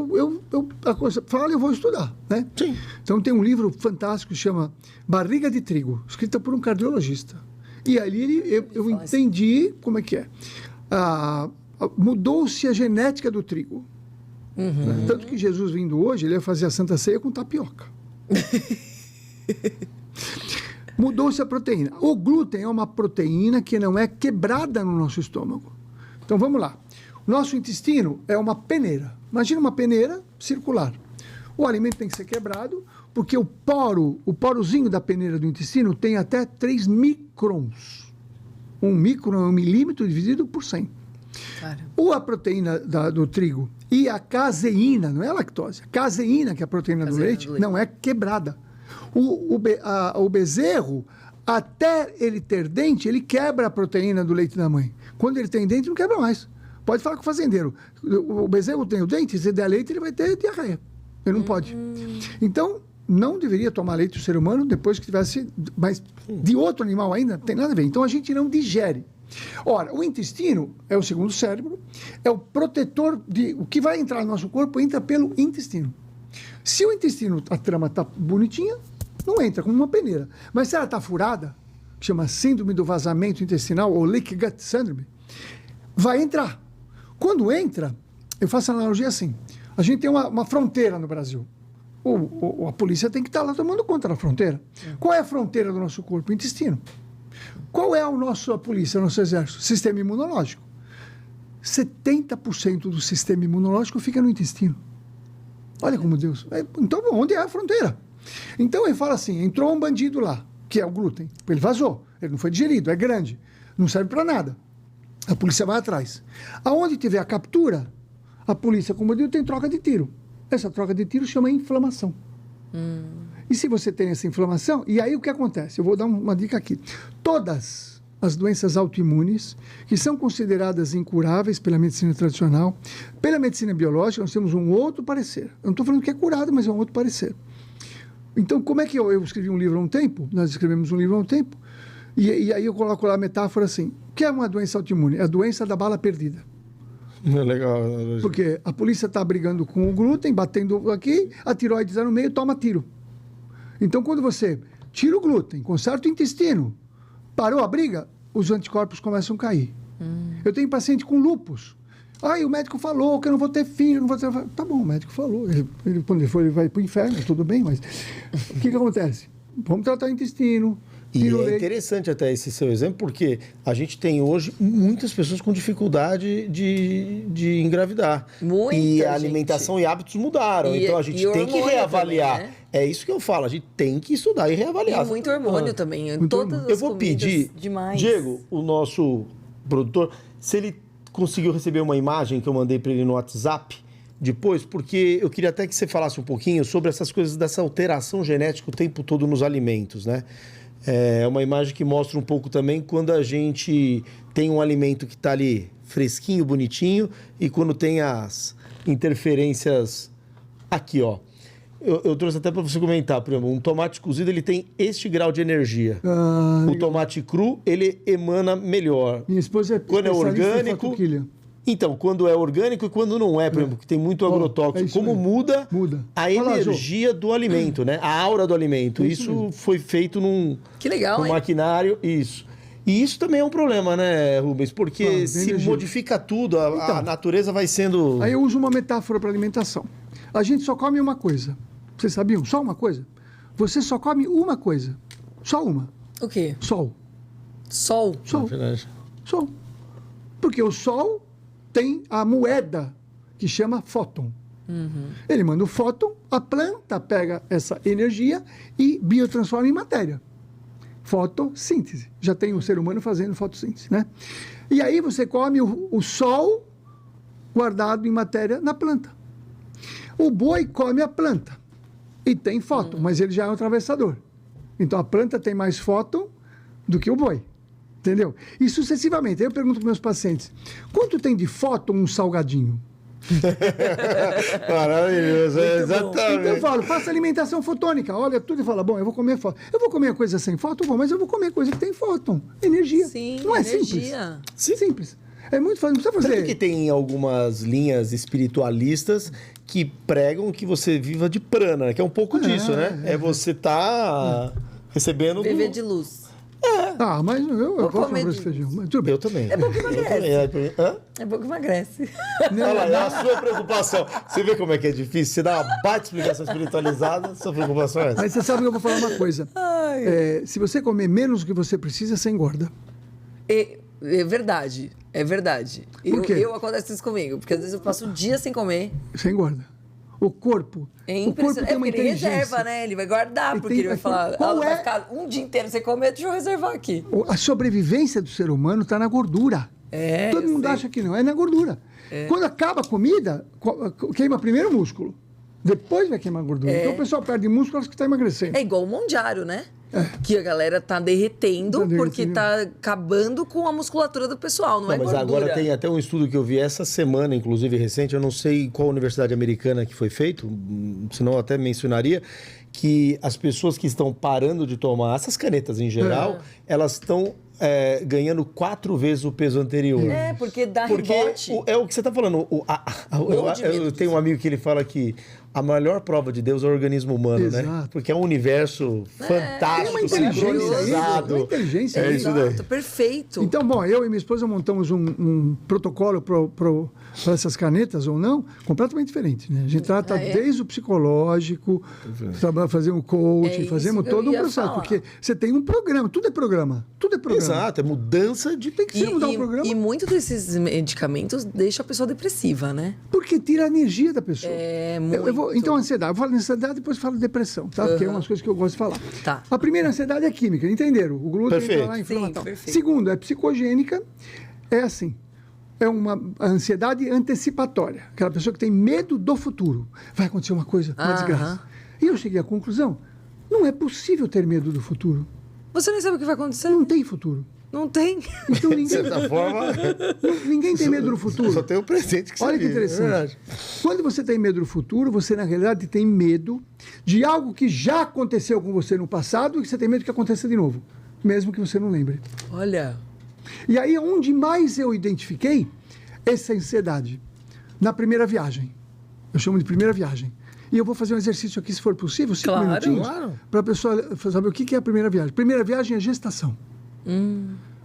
a coisa fala, eu vou estudar, né? Sim. Então, tem um livro fantástico que chama Barriga de Trigo, escrito por um cardiologista. E ali eu entendi como é que é. Mudou-se a genética do trigo. Né? Tanto que Jesus vindo hoje, ele ia fazer a Santa Ceia com tapioca. Mudou-se a proteína. O glúten é uma proteína que não é quebrada no nosso estômago. Então vamos lá. O nosso intestino é uma peneira. Imagina uma peneira circular. O alimento tem que ser quebrado, porque o porozinho da peneira do intestino tem até 3 microns. 1 micron é 1 milímetro dividido por 100. A proteína do trigo e a caseína, não é a lactose, a caseína, que é a proteína do leite, não é quebrada. O bezerro, até ele ter dente, ele quebra a proteína do leite da mãe. Quando ele tem dente, não quebra mais. Pode falar com o fazendeiro. O bezerro tem o dente, se der leite, ele vai ter diarreia. Ele não pode. Então, não deveria tomar leite do ser humano depois que tivesse... Mas de outro animal ainda, não tem nada a ver. Então, a gente não digere. Ora, o intestino é o segundo cérebro, é o protetor de... O que vai entrar no nosso corpo entra pelo intestino. Se o intestino, a trama está bonitinha, não entra, como uma peneira. Mas se ela está furada, que chama síndrome do vazamento intestinal, ou leaky gut syndrome, vai entrar. Quando entra, eu faço a analogia assim, a gente tem uma fronteira no Brasil. A polícia tem que estar lá tomando conta da fronteira. Qual é a fronteira do nosso corpo? O intestino. Qual é a polícia, o nosso exército? Sistema imunológico. 70% do sistema imunológico fica no intestino. Olha como Deus... Então, onde é a fronteira? Então, ele fala assim, entrou um bandido lá, que é o glúten. Ele vazou, ele não foi digerido, é grande, não serve para nada. A polícia vai atrás. Aonde tiver a captura, a polícia, como eu digo, tem troca de tiro. Essa troca de tiro chama inflamação. E se você tem essa inflamação, e aí o que acontece? Eu vou dar uma dica aqui. Todas as doenças autoimunes, que são consideradas incuráveis pela medicina tradicional, pela medicina biológica, nós temos um outro parecer. Eu não estou falando que é curado, mas é um outro parecer. Então, como é que eu escrevi um livro há um tempo? Nós escrevemos um livro há um tempo, e aí eu coloco lá a metáfora assim, o que é uma doença autoimune? É a doença da bala perdida. É legal. Porque a polícia está brigando com o glúten, batendo aqui, a tireoide está no meio, toma tiro. Então, quando você tira o glúten, conserta o intestino, parou a briga, os anticorpos começam a cair. Eu tenho paciente com lúpus. O médico falou que eu não vou ter filho, não vou ter... Tá bom, o médico falou. Quando ele for, ele vai para o inferno, tudo bem, mas o que acontece? Vamos tratar o intestino. E é interessante até esse seu exemplo, porque a gente tem hoje muitas pessoas com dificuldade de engravidar. E a alimentação e hábitos mudaram. Então a gente tem que reavaliar. Também, né? É isso que eu falo, a gente tem que estudar e reavaliar. E muito hormônio também. Eu vou pedir, demais. Diego, o nosso produtor, se ele conseguiu receber uma imagem que eu mandei para ele no WhatsApp depois, porque eu queria até que você falasse um pouquinho sobre essas coisas dessa alteração genética o tempo todo nos alimentos, né? É uma imagem que mostra um pouco também quando a gente tem um alimento que está ali fresquinho, bonitinho, e quando tem as interferências aqui, ó. Eu trouxe até para você comentar, por exemplo, um tomate cozido ele tem este grau de energia. O tomate cru, ele emana melhor. Minha esposa é quando é orgânico. Então, quando é orgânico e quando não é, por exemplo, que tem muito agrotóxico, como muda a energia do alimento, né? A aura do alimento. Isso foi feito num maquinário, isso. E isso também é um problema, né, Rubens? Porque se modifica tudo, a natureza vai sendo... Aí eu uso uma metáfora para alimentação. A gente só come uma coisa. Vocês sabiam? Só uma coisa. Você só come uma coisa. Só uma. O quê? Sol. Sol? Sol. Sol. Porque o sol tem a moeda que chama fóton. Ele manda o fóton, a planta pega essa energia e biotransforma em matéria. Fotossíntese. Já tem o ser humano fazendo fotossíntese, né? E aí você come o sol guardado em matéria na planta. O boi come a planta e tem fóton, mas ele já é um atravessador. Então a planta tem mais fóton do que o boi. Entendeu? E sucessivamente. Aí eu pergunto para meus pacientes, quanto tem de fóton um salgadinho? Maravilhoso, exatamente. Então eu falo, faça alimentação fotônica, olha tudo e fala, bom, eu vou comer fóton. Eu vou comer coisa sem fóton, mas eu vou comer coisa que tem fóton. Energia. Sim, não é energia. Simples. É muito fácil, não precisa fazer. Tanto que tem algumas linhas espiritualistas que pregam que você viva de prana, né? Que é um pouco disso, né? É você tá recebendo... Viver de luz. Mas eu gosto de arroz e feijão. Mas tudo bem. Eu também. É bom que emagrece. É bom que emagrece. Olha lá, é a sua preocupação. Você vê como é que é difícil? Você dá uma baita explicação espiritualizada, sua preocupação é essa. Mas você sabe que eu vou falar uma coisa. Se você comer menos do que você precisa, você engorda. É verdade. É verdade. Por quê? Acontece isso comigo, porque às vezes eu passo um dia sem comer. Você engorda. O corpo tem uma ele reserva, né? Ele vai guardar, porque ele vai falar, vai ficar um dia inteiro sem comer, deixa eu reservar aqui. A sobrevivência do ser humano está na gordura. Todo mundo acha que não, é na gordura. Quando acaba a comida, queima primeiro o músculo, depois vai queimar a gordura. Então o pessoal perde músculo, acho que está emagrecendo. É igual o mondiário, né? Que a galera tá derretendo porque tá acabando com a musculatura do pessoal, não é mas gordura. Agora tem até um estudo que eu vi essa semana, inclusive recente, eu não sei qual universidade americana que foi feito, senão eu até mencionaria, que as pessoas que estão parando de tomar essas canetas em geral, elas estão ganhando 4 vezes o peso anterior. Porque dá rebote. É o que você está falando. Eu tenho um amigo que ele fala que a melhor prova de Deus é o organismo humano, né? Porque é um universo fantástico, sincronizado. Uma inteligência. É isso daí. Perfeito. Então, bom, eu e minha esposa montamos um protocolo para essas canetas ou não, completamente diferente, né? A gente trata desde o psicológico, fazemos coaching, fazemos todo um processo. Porque você tem um programa, tudo é programa. Tudo é programa. Exato, é mudança de... Tem que mudar o programa. E muitos desses medicamentos deixam a pessoa depressiva, né? Porque tira a energia da pessoa. Muito. Então, ansiedade. Eu falo de ansiedade, depois falo de depressão, tá? Porque é umas coisas que eu gosto de falar. Tá. A primeira ansiedade é química, entenderam? O glúten está lá inflamatório. Segundo, é psicogênica. É assim. É uma ansiedade antecipatória. Aquela pessoa que tem medo do futuro. Vai acontecer uma coisa, uma desgraça. E eu cheguei à conclusão, não é possível ter medo do futuro. Você nem sabe o que vai acontecer? Não tem futuro. Não tem. Então ninguém... De certa forma... Ninguém tem medo do futuro. Só tem o presente que você Olha que interessante. Quando você tem medo do futuro, você, na realidade, tem medo de algo que já aconteceu com você no passado e que você tem medo que aconteça de novo, mesmo que você não lembre. Olha. E aí, onde mais eu identifiquei essa ansiedade? Na primeira viagem. Eu chamo de primeira viagem. E eu vou fazer um exercício aqui, se for possível, 5 minutinhos, para a pessoa saber o que é a primeira viagem. Primeira viagem é gestação.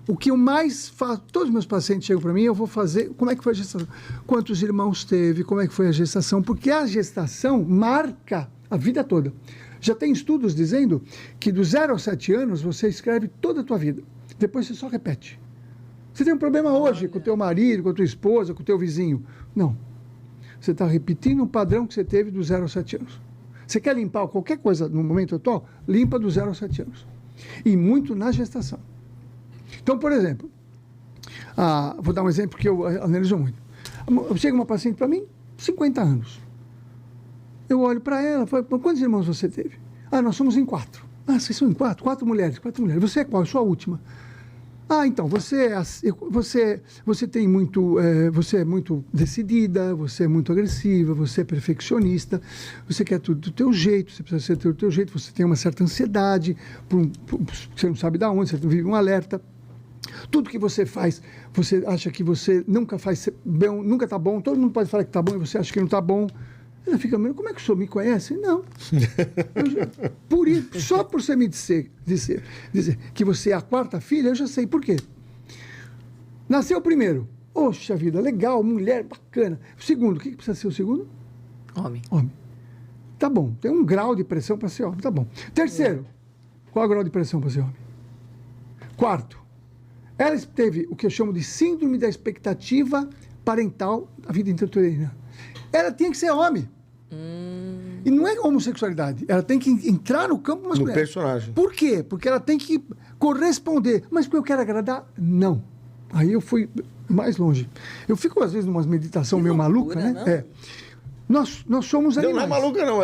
O que eu mais faço, todos os meus pacientes chegam para mim, eu vou fazer, como é que foi a gestação? Quantos irmãos teve, como é que foi a gestação? Porque a gestação marca a vida toda. Já tem estudos dizendo que do 0 aos 7 anos você escreve toda a tua vida. Depois você só repete. Você tem um problema hoje com o teu marido, com a tua esposa, com o teu vizinho. Não. Você está repetindo um padrão que você teve do 0 aos 7 anos. Você quer limpar qualquer coisa no momento atual? Limpa do 0 aos 7 anos. E muito na gestação. Então, por exemplo, vou dar um exemplo que eu analiso muito. Chega uma paciente para mim, 50 anos. Eu olho para ela e falo, quantos irmãos você teve? Nós somos em 4. Vocês são em 4? 4 mulheres. Você é qual? Eu sou a última. Então, você tem muito, você é muito decidida, você é muito agressiva, você é perfeccionista, você quer tudo do teu jeito, você precisa ser do teu jeito, você tem uma certa ansiedade, você não sabe de onde, você vive um alerta. Tudo que você faz, você acha que você nunca faz bem, nunca está bom, todo mundo pode falar que está bom e você acha que não está bom. Ela fica, como é que o senhor me conhece? Não. Só por você me dizer que você é a 4ª filha, eu já sei por quê. Nasceu o primeiro. Poxa vida, legal, mulher, bacana. O segundo, o que precisa ser o segundo? Homem. Tá bom, tem um grau de pressão para ser homem, tá bom. Terceiro, qual é o grau de pressão para ser homem? 4º, ela teve o que eu chamo de síndrome da expectativa parental a vida inteira. Ela tinha que ser homem. E não é homossexualidade. Ela tem que entrar no campo masculino. No personagem. Por quê? Porque ela tem que corresponder. Mas porque eu quero agradar? Não. Aí eu fui mais longe. Eu fico, às vezes, numa meditação meio maluca, né? Nós somos animais. Não é maluca, não.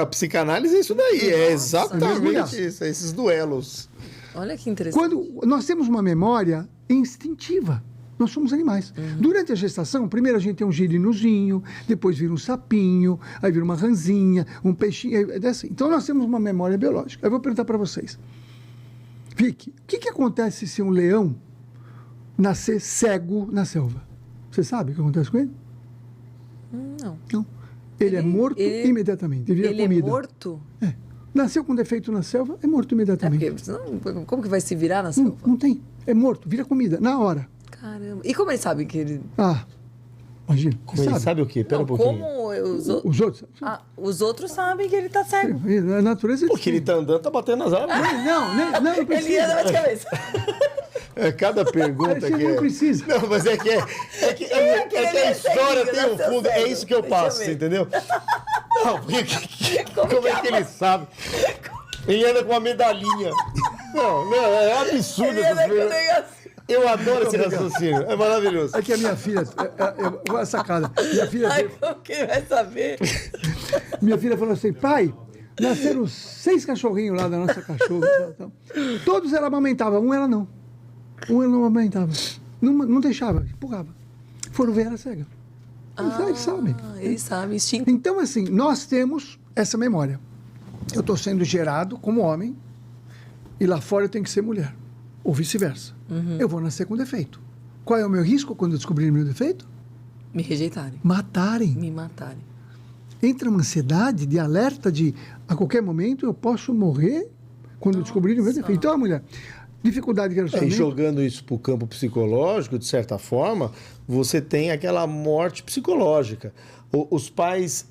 A psicanálise é isso daí. É exatamente isso. É esses duelos. Olha que interessante. Quando nós temos uma memória instintiva. Nós somos animais. Durante a gestação, primeiro a gente tem um girinozinho, depois vira um sapinho, aí vira uma ranzinha, um peixinho, é assim. Então nós temos uma memória biológica. Eu vou perguntar para vocês. Vicky, o que acontece se um leão nascer cego na selva? Você sabe o que acontece com ele? Não. Ele é morto imediatamente. Ele vira comida. É morto? Nasceu com defeito na selva, é morto imediatamente. Senão, como que vai se virar na selva? Não tem. É morto, vira comida, na hora. Caramba. E como ele sabe que ele... Imagina. Ele sabe o quê? Pera um pouquinho. Como os outros? Os outros sabem que ele tá cego. A natureza... Porque ele tá andando, tá batendo nas árvores. Não precisa. Ele anda de cabeça. Cada pergunta Você que não precisa. Não, mas é que a história tem um fundo. É isso que eu passo, entendeu? Não, porque como é que ele sabe? Ele anda com uma medalhinha. Não, é absurdo essas coisas. Eu adoro esse raciocínio, é maravilhoso. É que a minha filha, uma sacada. Minha filha, como que ele vai saber? Minha filha falou assim, pai, nasceram 6 cachorrinhos lá da nossa cachorra. Todos ela amamentava, um ela não. Um ela não amamentava. Não deixava, empurrava. Foram ver, era cega. Eles sabem. Eles sabem, instinto. Então, assim, nós temos essa memória. Eu estou sendo gerado como homem e lá fora eu tenho que ser mulher. Ou vice-versa. Eu vou nascer com defeito. Qual é o meu risco quando descobrirem meu defeito? Me rejeitarem. Me matarem. Entra uma ansiedade de alerta de a qualquer momento eu posso morrer quando descobrirem o meu defeito. Então, a mulher, dificuldade de relacionamento... E jogando isso para o campo psicológico, de certa forma, você tem aquela morte psicológica. Os pais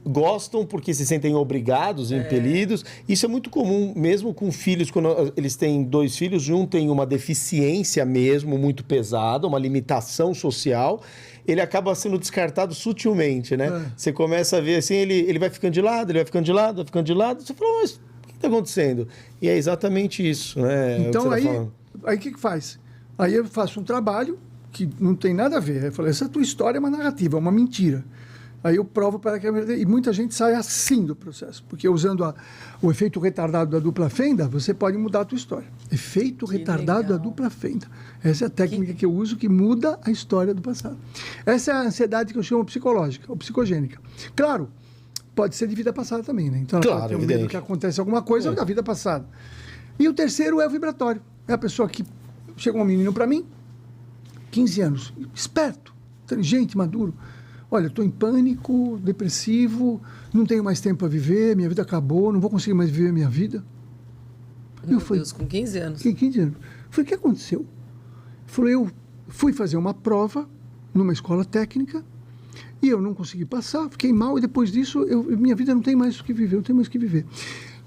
gostam porque se sentem obrigados, impelidos. Isso é muito comum, mesmo com filhos, quando eles têm 2 filhos, um tem uma deficiência mesmo muito pesada, uma limitação social, ele acaba sendo descartado sutilmente, né? Você começa a ver assim, ele vai ficando de lado, vai ficando de lado, você fala, mas o que está acontecendo? E é exatamente isso, né? Então, aí o que faz? Aí eu faço um trabalho que não tem nada a ver. Eu falei, essa tua história é uma narrativa, é uma mentira. Aí eu provo para que e muita gente sai assim do processo, porque usando o efeito retardado da dupla fenda, você pode mudar a tua história. Efeito retardado da dupla fenda. Essa é a técnica que eu uso que muda a história do passado. Essa é a ansiedade que eu chamo psicológica ou psicogênica. Claro, pode ser de vida passada também, né? Então ela pode ter um medo que acontece alguma coisa da vida passada. E o terceiro é o vibratório. É a pessoa que chega um menino para mim, 15 anos, esperto, inteligente, maduro. Olha, estou em pânico, depressivo, não tenho mais tempo para viver, minha vida acabou, não vou conseguir mais viver minha vida. Meu Deus, com 15 anos. Com 15 anos. Falei, o que aconteceu? Falei, eu fui fazer uma prova numa escola técnica e eu não consegui passar, fiquei mal e depois disso minha vida não tem mais o que viver, não tem mais o que viver.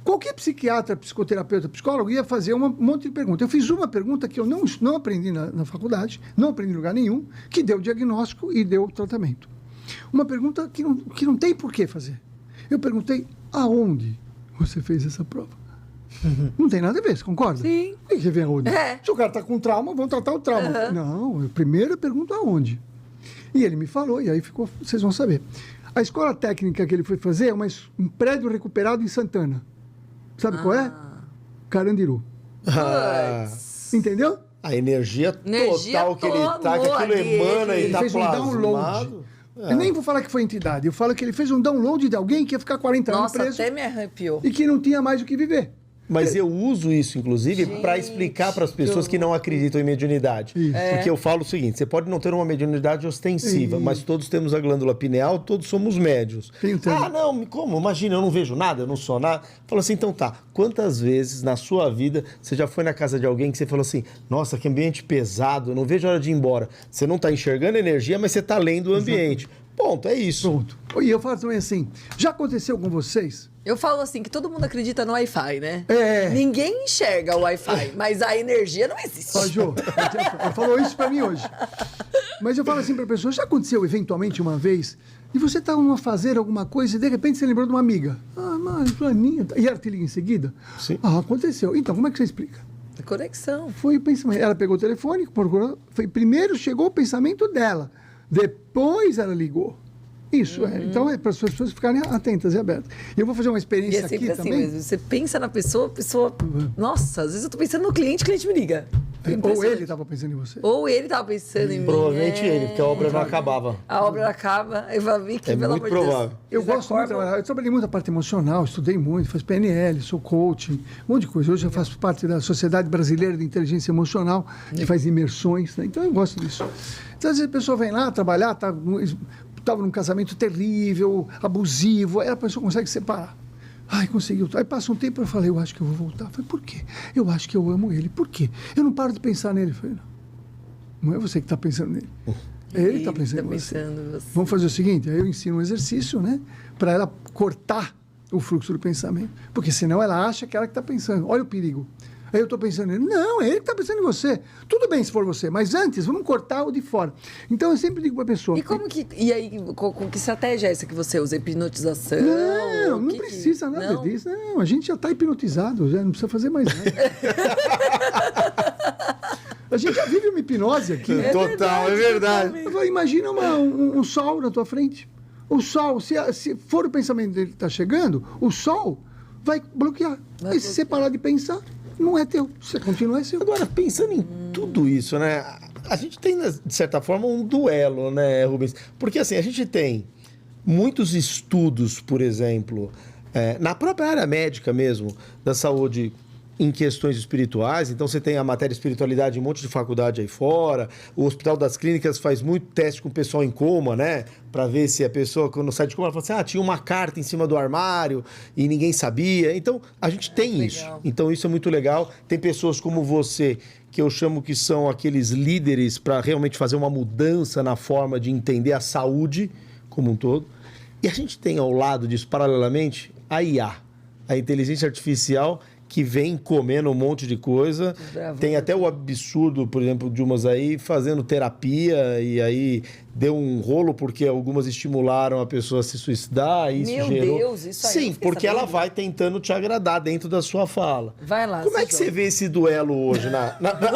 Qualquer psiquiatra, psicoterapeuta, psicólogo ia fazer um monte de perguntas. Eu fiz uma pergunta que eu não aprendi na faculdade, não aprendi em lugar nenhum, que deu diagnóstico e deu tratamento. Uma pergunta que não tem por que fazer. Eu perguntei, aonde você fez essa prova? Não tem nada a ver, você concorda? Sim. Tem que ver aonde. Se o cara está com trauma, vamos tratar o trauma. Não, eu primeiro pergunto aonde. E ele me falou, e aí ficou, vocês vão saber. A escola técnica que ele foi fazer é um prédio recuperado em Santana. Sabe qual é? Carandiru. Entendeu? A energia total que ele tá, que aquilo emana e tá fez plasmado. Um download. Eu nem vou falar que foi entidade, eu falo que ele fez um download de alguém que ia ficar 40 anos preso. Nossa, até me arrepiou. E que não tinha mais o que viver. Mas eu uso isso, inclusive, para explicar para as pessoas que não acreditam em mediunidade. Porque eu falo o seguinte, você pode não ter uma mediunidade ostensiva, mas todos temos a glândula pineal, todos somos médios. Ah, não, como? Imagina, eu não vejo nada, eu não sou nada. Fala assim, então tá, quantas vezes na sua vida você já foi na casa de alguém que você falou assim, nossa, que ambiente pesado, eu não vejo a hora de ir embora. Você não tá enxergando energia, mas você tá lendo o ambiente. Ponto, é isso. Ponto. E eu falo também assim, já aconteceu com vocês? Eu falo assim, que todo mundo acredita no Wi-Fi, né? É. Ninguém enxerga o Wi-Fi, mas a energia não existe. Ó, Jô, ela falou isso pra mim hoje. Mas eu falo assim pra pessoa, já aconteceu eventualmente uma vez, e você tá numa fazer alguma coisa e de repente você lembrou de uma amiga. Ah, mas fulaninha. E ela te liga em seguida? Sim. Ah, aconteceu. Então, como é que você explica? Conexão. Foi o pensamento. Ela pegou o telefone, procurou. Primeiro chegou o pensamento dela. Depois ela ligou. Isso, Então é para as pessoas ficarem atentas e abertas. E eu vou fazer uma experiência E é sempre aqui assim também. mesmo. Você pensa na pessoa, a pessoa... Nossa, às vezes eu tô pensando no cliente, o cliente me liga. Ou ele estava pensando em você. Ou ele tava pensando em mim. Provavelmente ele, porque a obra não acabava. A obra acaba, eu vou vir que, pelo muito amor de Deus. provável. Eu gosto muito de trabalhar. Eu trabalhei muito a parte emocional, estudei muito, faço PNL, sou coaching, um monte de coisa. Hoje eu faço parte da Sociedade Brasileira de Inteligência Emocional, que faz imersões, né? Então eu gosto disso. Então, às vezes a pessoa vem lá trabalhar, estava num casamento terrível, abusivo, aí a pessoa consegue separar. Ai, conseguiu. Aí passa um tempo, eu falei, eu acho que eu vou voltar. Eu falei, por quê? Eu acho que eu amo ele. Por quê? Eu não paro de pensar nele. Eu falei, não é você que está pensando nele. É ele que está pensando em você. Vamos fazer o seguinte, aí eu ensino um exercício, né? Para ela cortar o fluxo do pensamento. Porque senão ela acha que ela que está pensando. Olha o perigo. Aí eu estou pensando nele. Não, é ele que está pensando em você. Tudo bem se for você, mas antes, vamos cortar o de fora. Então, eu sempre digo para a pessoa... E aí, com que estratégia é essa que você usa? Hipnotização? Não precisa nada disso. Não, a gente já está hipnotizado, já não precisa fazer mais nada. A gente já vive uma hipnose aqui. Total, é verdade. Imagina um sol na tua frente. O sol, se for o pensamento dele que está chegando, o sol vai bloquear. E se você parar de pensar... não é teu, você continua seu. Agora, pensando em tudo isso, né? A gente tem, de certa forma, um duelo, né, Rubens? Porque, assim, a gente tem muitos estudos, por exemplo, na própria área médica mesmo, da saúde, em questões espirituais. Então, você tem a matéria espiritualidade em um monte de faculdade aí fora. O Hospital das Clínicas faz muito teste com o pessoal em coma, né? Para ver se a pessoa, quando sai de coma, ela fala assim, tinha uma carta em cima do armário e ninguém sabia. Então, a gente tem isso. Então, isso é muito legal. Tem pessoas como você, que eu chamo que são aqueles líderes para realmente fazer uma mudança na forma de entender a saúde como um todo. E a gente tem ao lado disso, paralelamente, a IA, a inteligência artificial, que vem comendo um monte de coisa. Tem até o absurdo, por exemplo, de umas aí fazendo terapia e aí deu um rolo porque algumas estimularam a pessoa a se suicidar. E isso Meu gerou... Deus, isso aí. Sim, porque ela vai tentando te agradar dentro da sua fala. Vai lá. Como é que você vê esse duelo hoje?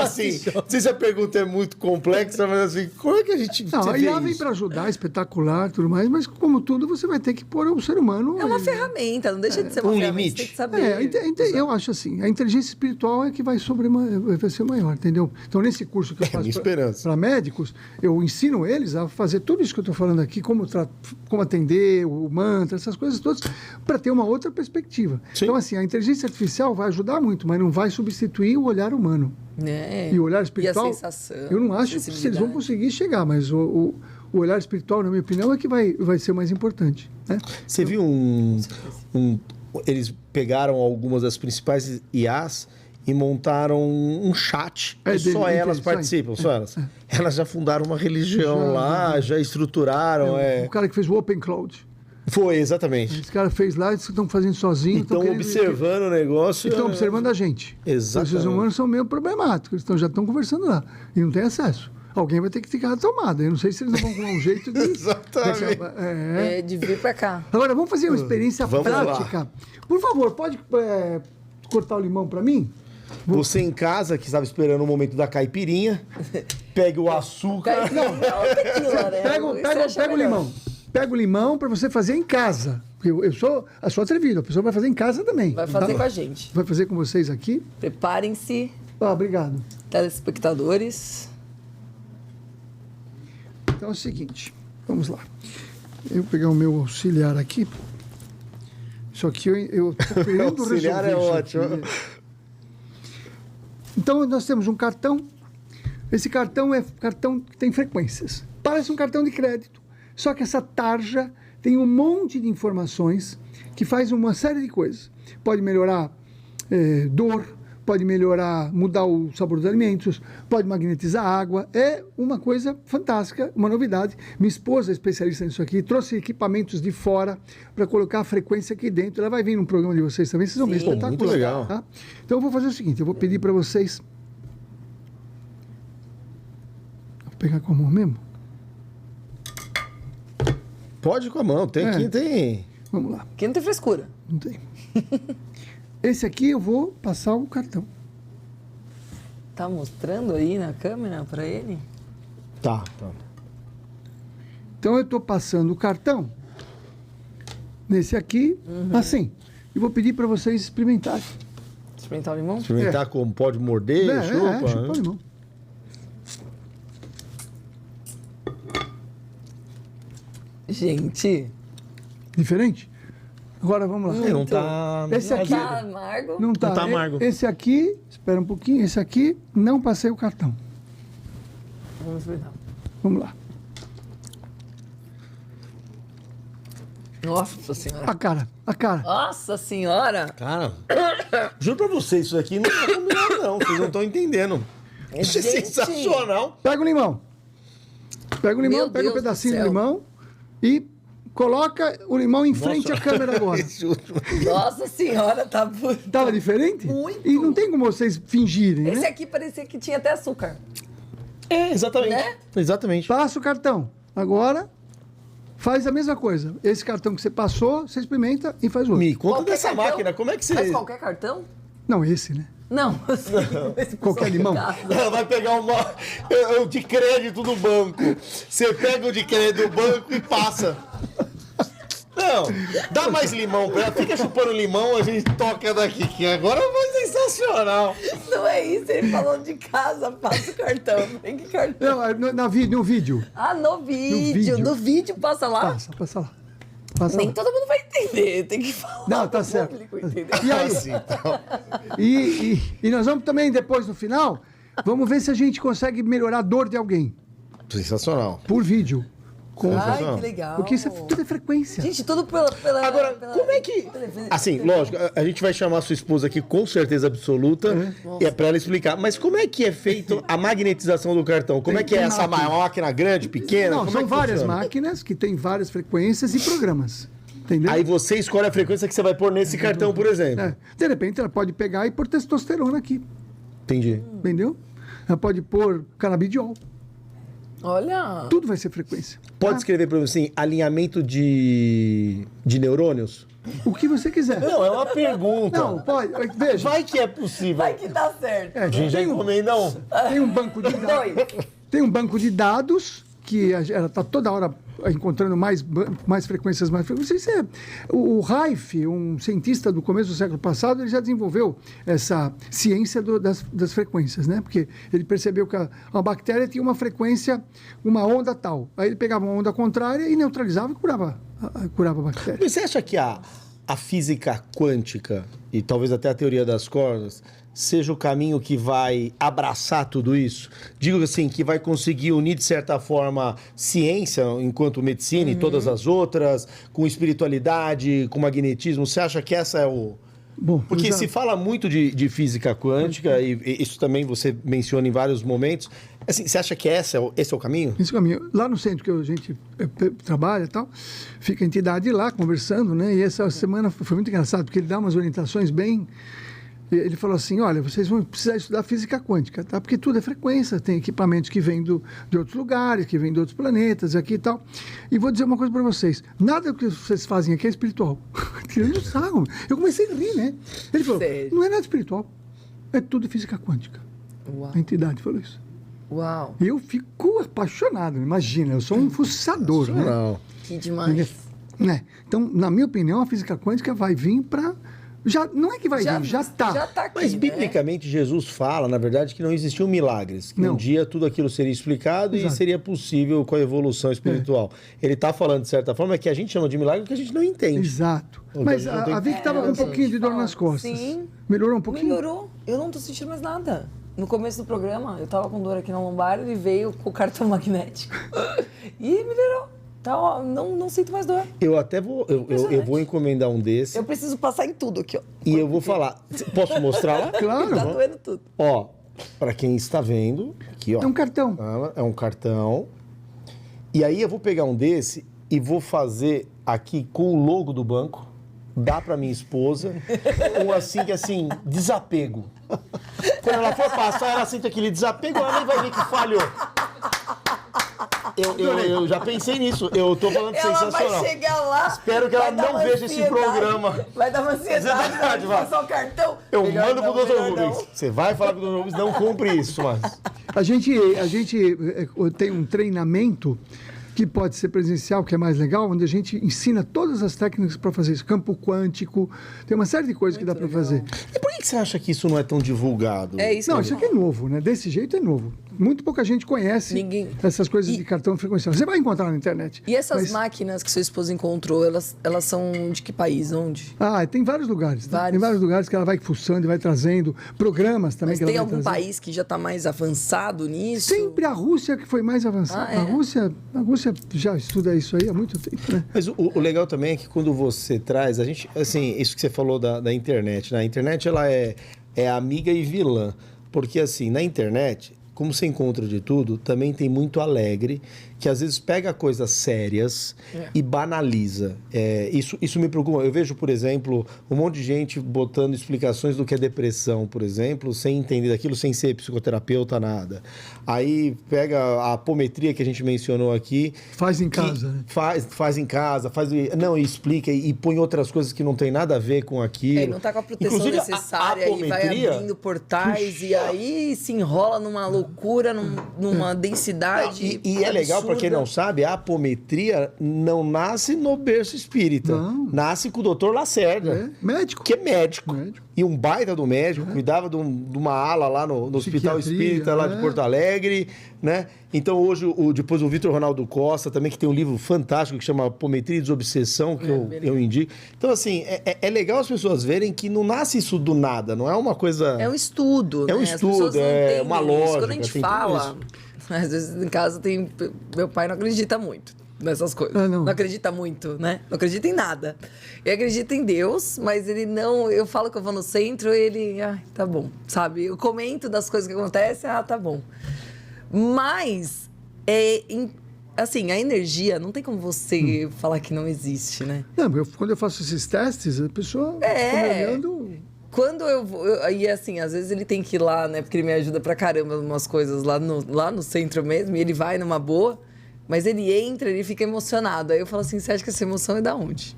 Assim, não sei se a pergunta é muito complexa, mas assim, como é que a gente Não, a IA vem para ajudar, espetacular, tudo mais, mas como tudo, você vai ter que pôr o ser humano... É uma ferramenta, não deixa de ser uma ferramenta. Limite. Você tem que saber. Eu acho assim, a inteligência espiritual é que vai ser maior, entendeu? Então, nesse curso que eu faço para médicos, eu ensino eles a fazer tudo isso que eu estou falando aqui, como atender, o mantra, essas coisas todas, para ter uma outra perspectiva. Sim. Então, assim, a inteligência artificial vai ajudar muito, mas não vai substituir o olhar humano. E o olhar espiritual... E a sensação. Eu não acho que eles vão conseguir chegar, mas o olhar espiritual, na minha opinião, é que vai ser mais importante. Né? Você viu eles pegaram algumas das principais IAs e montaram um chat. Só elas participam, só elas. Elas já fundaram uma religião já estruturaram. O cara que fez o Open Cloud. Foi, exatamente. Esse cara fez lá, eles estão fazendo sozinhos. Estão observando o negócio. Estão observando a gente. Exatamente. Os humanos são meio problemáticos, já estão conversando lá. E não tem acesso. Alguém vai ter que ficar na tomada. Eu não sei se eles vão arrumar um jeito de... Exatamente. De vir para cá. Agora, vamos fazer uma experiência prática. Lá. Por favor, pode cortar o limão para mim? Você em casa, que estava esperando o momento da caipirinha, pega o açúcar... Pega o limão. Pega o limão para você fazer em casa. Eu sou atrevido, a pessoa vai fazer em casa também. Vai fazer com a gente. Vai fazer com vocês aqui. Preparem-se. Obrigado. Telespectadores. Então é o seguinte, vamos lá. Eu vou pegar o meu auxiliar aqui. Isso aqui eu estou querendo auxiliar resolver. É ótimo. Então, nós temos um cartão. Esse cartão é cartão que tem frequências. Parece um cartão de crédito. Só que essa tarja tem um monte de informações que faz uma série de coisas. Pode melhorar dor, pode melhorar, mudar o sabor dos alimentos, pode magnetizar a água. É uma coisa fantástica, uma novidade. Minha esposa é especialista nisso aqui, trouxe equipamentos de fora para colocar a frequência aqui dentro. Ela vai vir num programa de vocês também, vocês vão ver espetacular. Muito legal. Tá? Então eu vou fazer o seguinte, eu vou pedir para vocês... Vou pegar com a mão mesmo? Pode com a mão, tem. Vamos lá. Aqui não tem frescura. Não tem. Esse aqui eu vou passar o cartão. Tá mostrando aí na câmera para ele? Tá. Então eu estou passando o cartão nesse aqui, assim. E vou pedir para vocês experimentarem. Experimentar o limão? Experimentar como pode morder, chupa. Chupa o limão. Gente. Diferente? Agora vamos lá. Não tá... Esse aqui Tá amargo? não tá. Não tá amargo. Esse aqui, espera um pouquinho, esse aqui não passei o cartão. Vamos experimentar. Vamos lá. Nossa senhora. A cara. Nossa senhora. Cara, juro pra vocês, isso aqui não é combinado não, vocês não estão entendendo. Isso é Gente. sensacional. Pega o limão. Pega o limão, Meu pega um Deus do pedacinho de céu. limão e coloca o limão em frente à câmera agora. Nossa senhora, tá muito. Tava diferente? Muito. E não tem como vocês fingirem, Esse né? aqui parecia que tinha até açúcar. É, exatamente. Né? Exatamente. Passa o cartão. Agora, faz a mesma coisa. Esse cartão que você passou, você experimenta e faz o outro. Me conta Qualquer dessa cartão? máquina, como é que você... Mas qualquer cartão? Não, esse, né? Não. Esse Qualquer pessoal limão? em casa. Ela vai pegar o de crédito do banco. Você pega o de crédito do banco e passa. Não, dá mais limão pra ela. Fica chupando limão, a gente toca daqui. Que agora foi sensacional. Não é isso, ele falou de casa, passa o cartão. Tem que cartão. Não, no vídeo. Ah, no vídeo. vídeo. No vídeo passa lá. Passa lá. Passa Nem lá. todo mundo vai entender, tem que falar. Não, tá pro certo. público entender. E aí? Assim, então. E nós vamos também, depois, no final, vamos ver se a gente consegue melhorar a dor de alguém. Sensacional. Por vídeo. Ai, que legal. Porque isso tudo é frequência. Gente, tudo pela Agora, como é que... televisão. Assim, lógico, a gente vai chamar a sua esposa aqui com certeza absoluta e é pra ela explicar. Mas como é que é feito a magnetização do cartão? Como é que é essa máquina grande, pequena? Não, Como são é que várias funciona? máquinas que têm várias frequências e programas. Entendeu? Aí você escolhe a frequência que você vai pôr nesse cartão, por exemplo. É. De repente, ela pode pegar e pôr testosterona aqui. Entendi. Entendeu? Ela pode pôr canabidiol. Olha. Tudo vai ser frequência. Pode tá? escrever pra mim assim, alinhamento de neurônios? O que você quiser. Não, é uma pergunta. Não, pode. Veja. Vai que é possível. Vai que dá certo. É, A gente já encomenda um. tem um banco de dados. Dois. Tem um banco de dados que ela está toda hora encontrando mais frequências, mais frequências. Isso o Reif, um cientista do começo do século passado, ele já desenvolveu essa ciência das frequências, né? Porque ele percebeu que a bactéria tinha uma frequência, uma onda tal. Aí ele pegava uma onda contrária e neutralizava e curava a bactéria. Mas você acha que a física quântica e talvez até a teoria das cordas seja o caminho que vai abraçar tudo isso? Digo assim, que vai conseguir unir, de certa forma, ciência enquanto medicina e todas as outras, com espiritualidade, com magnetismo. Você acha que essa é o... Bom, Porque se fala muito de física quântica, e isso também você menciona em vários momentos. Assim, você acha que esse é o caminho? Esse caminho. Lá no centro que a gente trabalha e tal, fica a entidade lá conversando, né? E essa semana foi muito engraçado, porque ele dá umas orientações bem... Ele falou assim, olha, vocês vão precisar estudar física quântica, tá? Porque tudo é frequência, tem equipamentos que vêm de outros lugares, que vêm de outros planetas, aqui e tal. E vou dizer uma coisa para vocês, nada do que vocês fazem aqui é espiritual. Tirando sarro. Eu comecei a rir, né? Ele falou, Sério? não é nada espiritual, é tudo física quântica. Uau. A entidade falou isso. Uau. E eu fico apaixonado, imagina, eu sou um fuçador, né? Não. Que demais. Né? Então, na minha opinião, a física quântica vai vir para Não é que vai vir, já está. Já tá aqui, Mas, biblicamente, Jesus fala, na verdade, que não existiam milagres. Que Não. um dia tudo aquilo seria explicado e seria possível com a evolução espiritual. Ele está falando, de certa forma, que a gente chama de milagre que a gente não entende. Exato. Então, Mas a gente não tem- a Vicky estava com um pouquinho de dor nas costas. Sim. Melhorou um pouquinho? Melhorou. Eu não tô sentindo mais nada. No começo do programa, eu tava com dor aqui na lombar, ele veio com o cartão magnético. E melhorou. Tá, ó, não sinto mais dor. Eu até vou... Eu vou encomendar um desse Eu preciso passar em tudo aqui, ó. e eu vou falar. Posso mostrar lá? Claro. Tá doendo tudo. Ó, para quem está vendo, aqui, ó. É um cartão. É um cartão. E aí eu vou pegar um desse e vou fazer aqui com o logo do banco, dar para minha esposa, um assim, desapego. Quando ela for passar, ela sente aquele desapego, ela nem vai ver que falhou. Eu já pensei nisso. Eu tô falando Ela sensacional. vai chegar lá. Espero que ela vai dar não uma veja esse ansiedade, programa. Vai dar uma ansiedade. Verdade, vai vai. passar o cartão. Eu Melhor mando pro não, Dr. melhor Rubens. não. Você vai falar com o Dr. Rubens, não cumpre isso, mas... A gente tem um treinamento que pode ser presencial, que é mais legal, onde a gente ensina todas as técnicas para fazer isso. Campo quântico, tem uma série de coisas que dá para fazer. E por que você acha que isso não é tão divulgado? É isso Não, que isso eu aqui é novo, né? Desse jeito é novo. Muito pouca gente conhece essas coisas de cartão frequencial. Você vai encontrar na internet. E essas Mas- máquinas que sua esposa encontrou, elas são de que país? Onde? tem vários lugares. Tá? Vários. Tem vários lugares que ela vai fuçando e vai trazendo. Programas também Mas que ela tem vai algum trazendo. país que já está mais avançado nisso? Sempre a Rússia que foi mais avançada. Ah, é? A Rússia já estuda isso aí há muito tempo, né? Mas o legal também é que quando você traz, a gente, assim, isso que você falou da internet, né? A internet, ela é amiga e vilã, porque assim, na internet, como você encontra de tudo, também tem muito alegre, que às vezes pega coisas sérias e banaliza. Isso me preocupa. Eu vejo, por exemplo, um monte de gente botando explicações do que é depressão, por exemplo, sem entender daquilo, sem ser psicoterapeuta, nada. Aí pega a apometria que a gente mencionou aqui. Faz em casa, né? Faz em casa, e explica e põe outras coisas que não tem nada a ver com aquilo. É, não tá com a proteção Inclusive, necessária a e vai apometria, abrindo portais e aí se enrola numa loucura, numa densidade. E é legal, para quem absurda. não sabe, a apometria não nasce no berço espírita. Não. Nasce com o doutor Lacerda. Médico. Que é médico. Médico. E um baita do médico, cuidava de uma ala lá no Hospital Psiquiatria, Espírita, lá de Porto Alegre, né? Então hoje, depois o Vitor Ronaldo Costa também, que tem um livro fantástico que chama Apometria e Desobsessão, que eu indico. Então, assim, é legal as pessoas verem que não nasce isso do nada, não é uma coisa... É um estudo, É um né? As estudo, pessoas não entendem uma isso. lógica, Quando a gente tem tudo fala, às vezes em casa tem... Meu pai não acredita muito nessas coisas. Não. Não acredita muito, né? Não acredita em nada. Ele acredita em Deus, mas ele não... Eu falo que eu vou no centro e ele... tá bom, sabe? Eu comento das coisas que acontecem, tá bom. Mas, assim, a energia, não tem como você falar que não existe, né? Não, quando eu faço esses testes, a pessoa fica me olhando... Quando eu vou... E assim, às vezes ele tem que ir lá, né? Porque ele me ajuda pra caramba em umas coisas lá no centro mesmo. E ele vai numa boa. Mas ele entra, ele fica emocionado. Aí eu falo assim, você acha que essa emoção é da onde?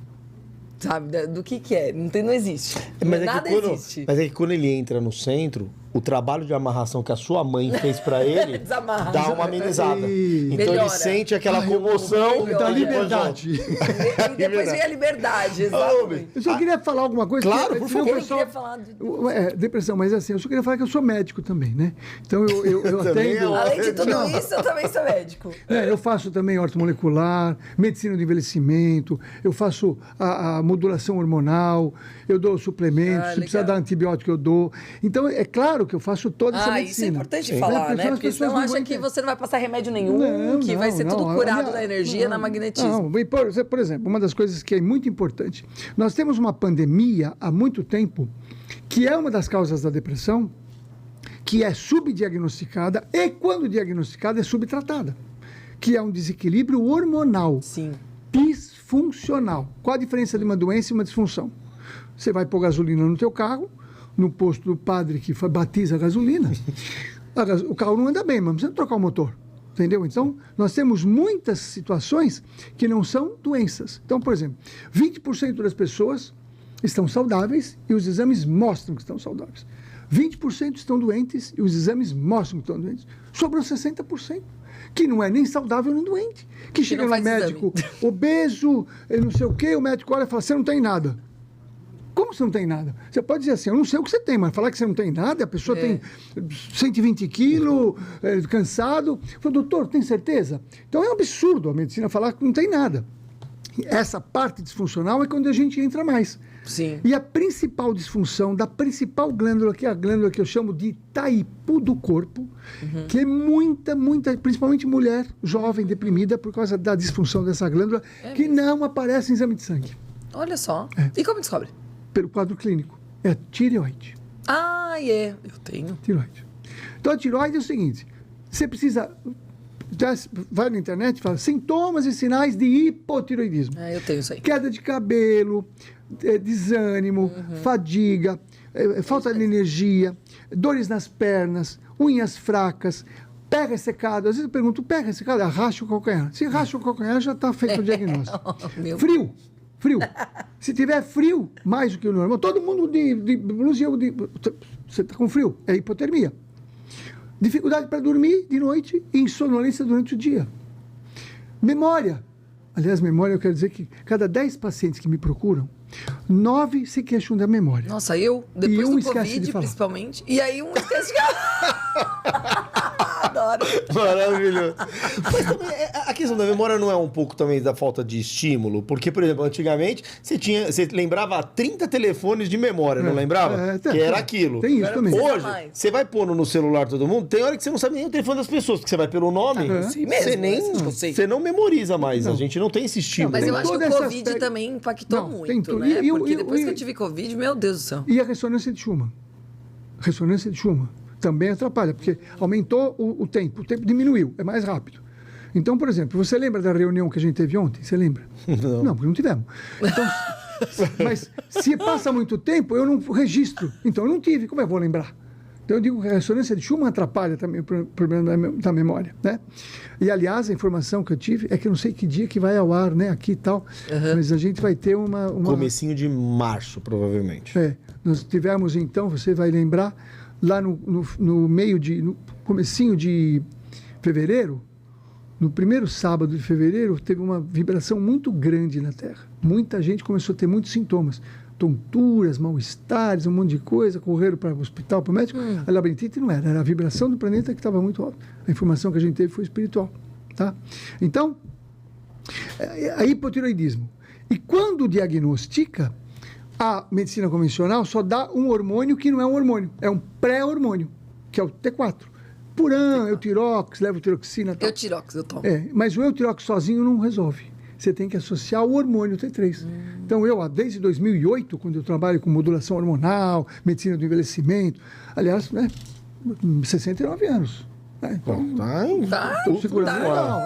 Sabe? Do que é? Não existe. Nada existe. Mas é que quando ele entra no centro, o trabalho de amarração que a sua mãe fez pra ele Desamarra. dá uma amenizada. E... Então Melhora. ele sente aquela comoção. Da liberdade. E depois vem a liberdade, exatamente. Eu só queria falar alguma coisa. Claro, que, por senão o favor. Eu queria falar de... depressão, mas assim, eu só queria falar que eu sou médico também, né? Então eu Também atendo... Além de tudo isso, eu também sou médico. Eu faço também ortomolecular, medicina do envelhecimento, eu faço a modulação hormonal, eu dou suplementos, se precisar legal. dar antibiótico eu dou. Então, é claro que eu faço toda essa medicina. Isso é importante Sim. falar, Porque né? senão as Porque pessoas senão não acha vão que entender. você não vai passar remédio nenhum, que vai ser tudo curado da energia, na magnetismo. Não, por exemplo, uma das coisas que é muito importante, nós temos uma pandemia há muito tempo, que é uma das causas da depressão, que é subdiagnosticada e, quando diagnosticada, é subtratada, que é um desequilíbrio hormonal. Sim. Disfuncional. Qual a diferença de uma doença e uma disfunção? Você vai pôr gasolina no teu carro, no posto do padre que batiza a gasolina, o carro não anda bem, mas precisa trocar o motor. Entendeu? Então, nós temos muitas situações que não são doenças. Então, por exemplo, 20% das pessoas estão saudáveis e os exames mostram que estão saudáveis. 20% estão doentes e os exames mostram que estão doentes. Sobrou 60%. Que não é nem saudável nem doente. Que chega no médico obeso, não sei o quê, o médico olha e fala, você não tem nada. Como Como você não tem nada? Você pode dizer assim, eu não sei o que você tem, mas falar que você não tem nada, a pessoa tem 120 quilos, cansado. Eu falo, doutor, tem certeza? Então é um absurdo a medicina falar que não tem nada. Essa parte disfuncional é quando a gente entra mais. Sim. E a principal disfunção da principal glândula, que é a glândula que eu chamo de Itaipu do corpo, que é muita, principalmente mulher jovem, deprimida, por causa da disfunção dessa glândula, que não aparece em exame de sangue. Olha só. E como descobre? Pelo quadro clínico. É a tireoide. Ah, eu tenho. Tireoide. Então, a tireoide é o seguinte, você precisa... Vai na internet e fala sintomas e sinais de hipotireoidismo. Eu tenho isso aí. Queda de cabelo, desânimo, fadiga, falta de energia, dores nas pernas, unhas fracas, pé ressecado. Às vezes eu pergunto, pé ressecado? Racha o calcanhar. Se racha o calcanhar, já está feito o diagnóstico. Frio. Se tiver frio, mais do que o normal, todo mundo de blusa, você está com frio, é hipotermia. Dificuldade para dormir de noite e insonolência durante o dia. Memória. Aliás, memória, eu quero dizer que cada 10 pacientes que me procuram, 9 se queixam da memória. Nossa, depois do Covid, principalmente. E aí um esquece de Adoro. Maravilhoso. Mas também, a questão da memória não é um pouco também da falta de estímulo? Porque, por exemplo, antigamente você lembrava 30 telefones de memória, não lembrava? Que era aquilo. Tem isso também. Hoje, você vai pondo no celular todo mundo, tem hora que você não sabe nem o telefone das pessoas, porque você vai pelo nome, você não memoriza mais. A gente não tem esse estímulo. Mas eu acho que o Covid também impactou muito, né? Porque depois que eu tive Covid, meu Deus do céu. E a ressonância de Schumann? Ressonância de Schumann também atrapalha, porque aumentou o tempo diminuiu, é mais rápido. Então, por exemplo, você lembra da reunião que a gente teve ontem? Você lembra? Não, porque não tivemos. Então, mas se passa muito tempo, eu não registro. Então, eu não tive, como eu vou lembrar? Então, eu digo que a ressonância de Schumann atrapalha também o problema da memória, né? E, aliás, a informação que eu tive é que eu não sei que dia que vai ao ar, né? Aqui e tal, mas a gente vai ter uma... Comecinho de março, provavelmente. Nós tivemos, então, você vai lembrar, lá no comecinho de fevereiro, no primeiro sábado de fevereiro, teve uma vibração muito grande na Terra. Muita gente começou a ter muitos sintomas. Tonturas, mal-estares, um monte de coisa, correram para o hospital, para o médico. A labirintite não era a vibração do planeta que estava muito alta. A informação que a gente teve foi espiritual. Tá? Então, a hipotireoidismo. E quando diagnostica, a medicina convencional só dá um hormônio que não é um hormônio, é um pré-hormônio, que é o T4. Puran, Eutirox, levotiroxina. Eutirox, eu tomo. Mas o Eutirox sozinho não resolve. Você tem que associar o hormônio T3. Então, desde 2008, quando eu trabalho com modulação hormonal, medicina do envelhecimento, aliás, 69 anos. Então, estou segurando legal.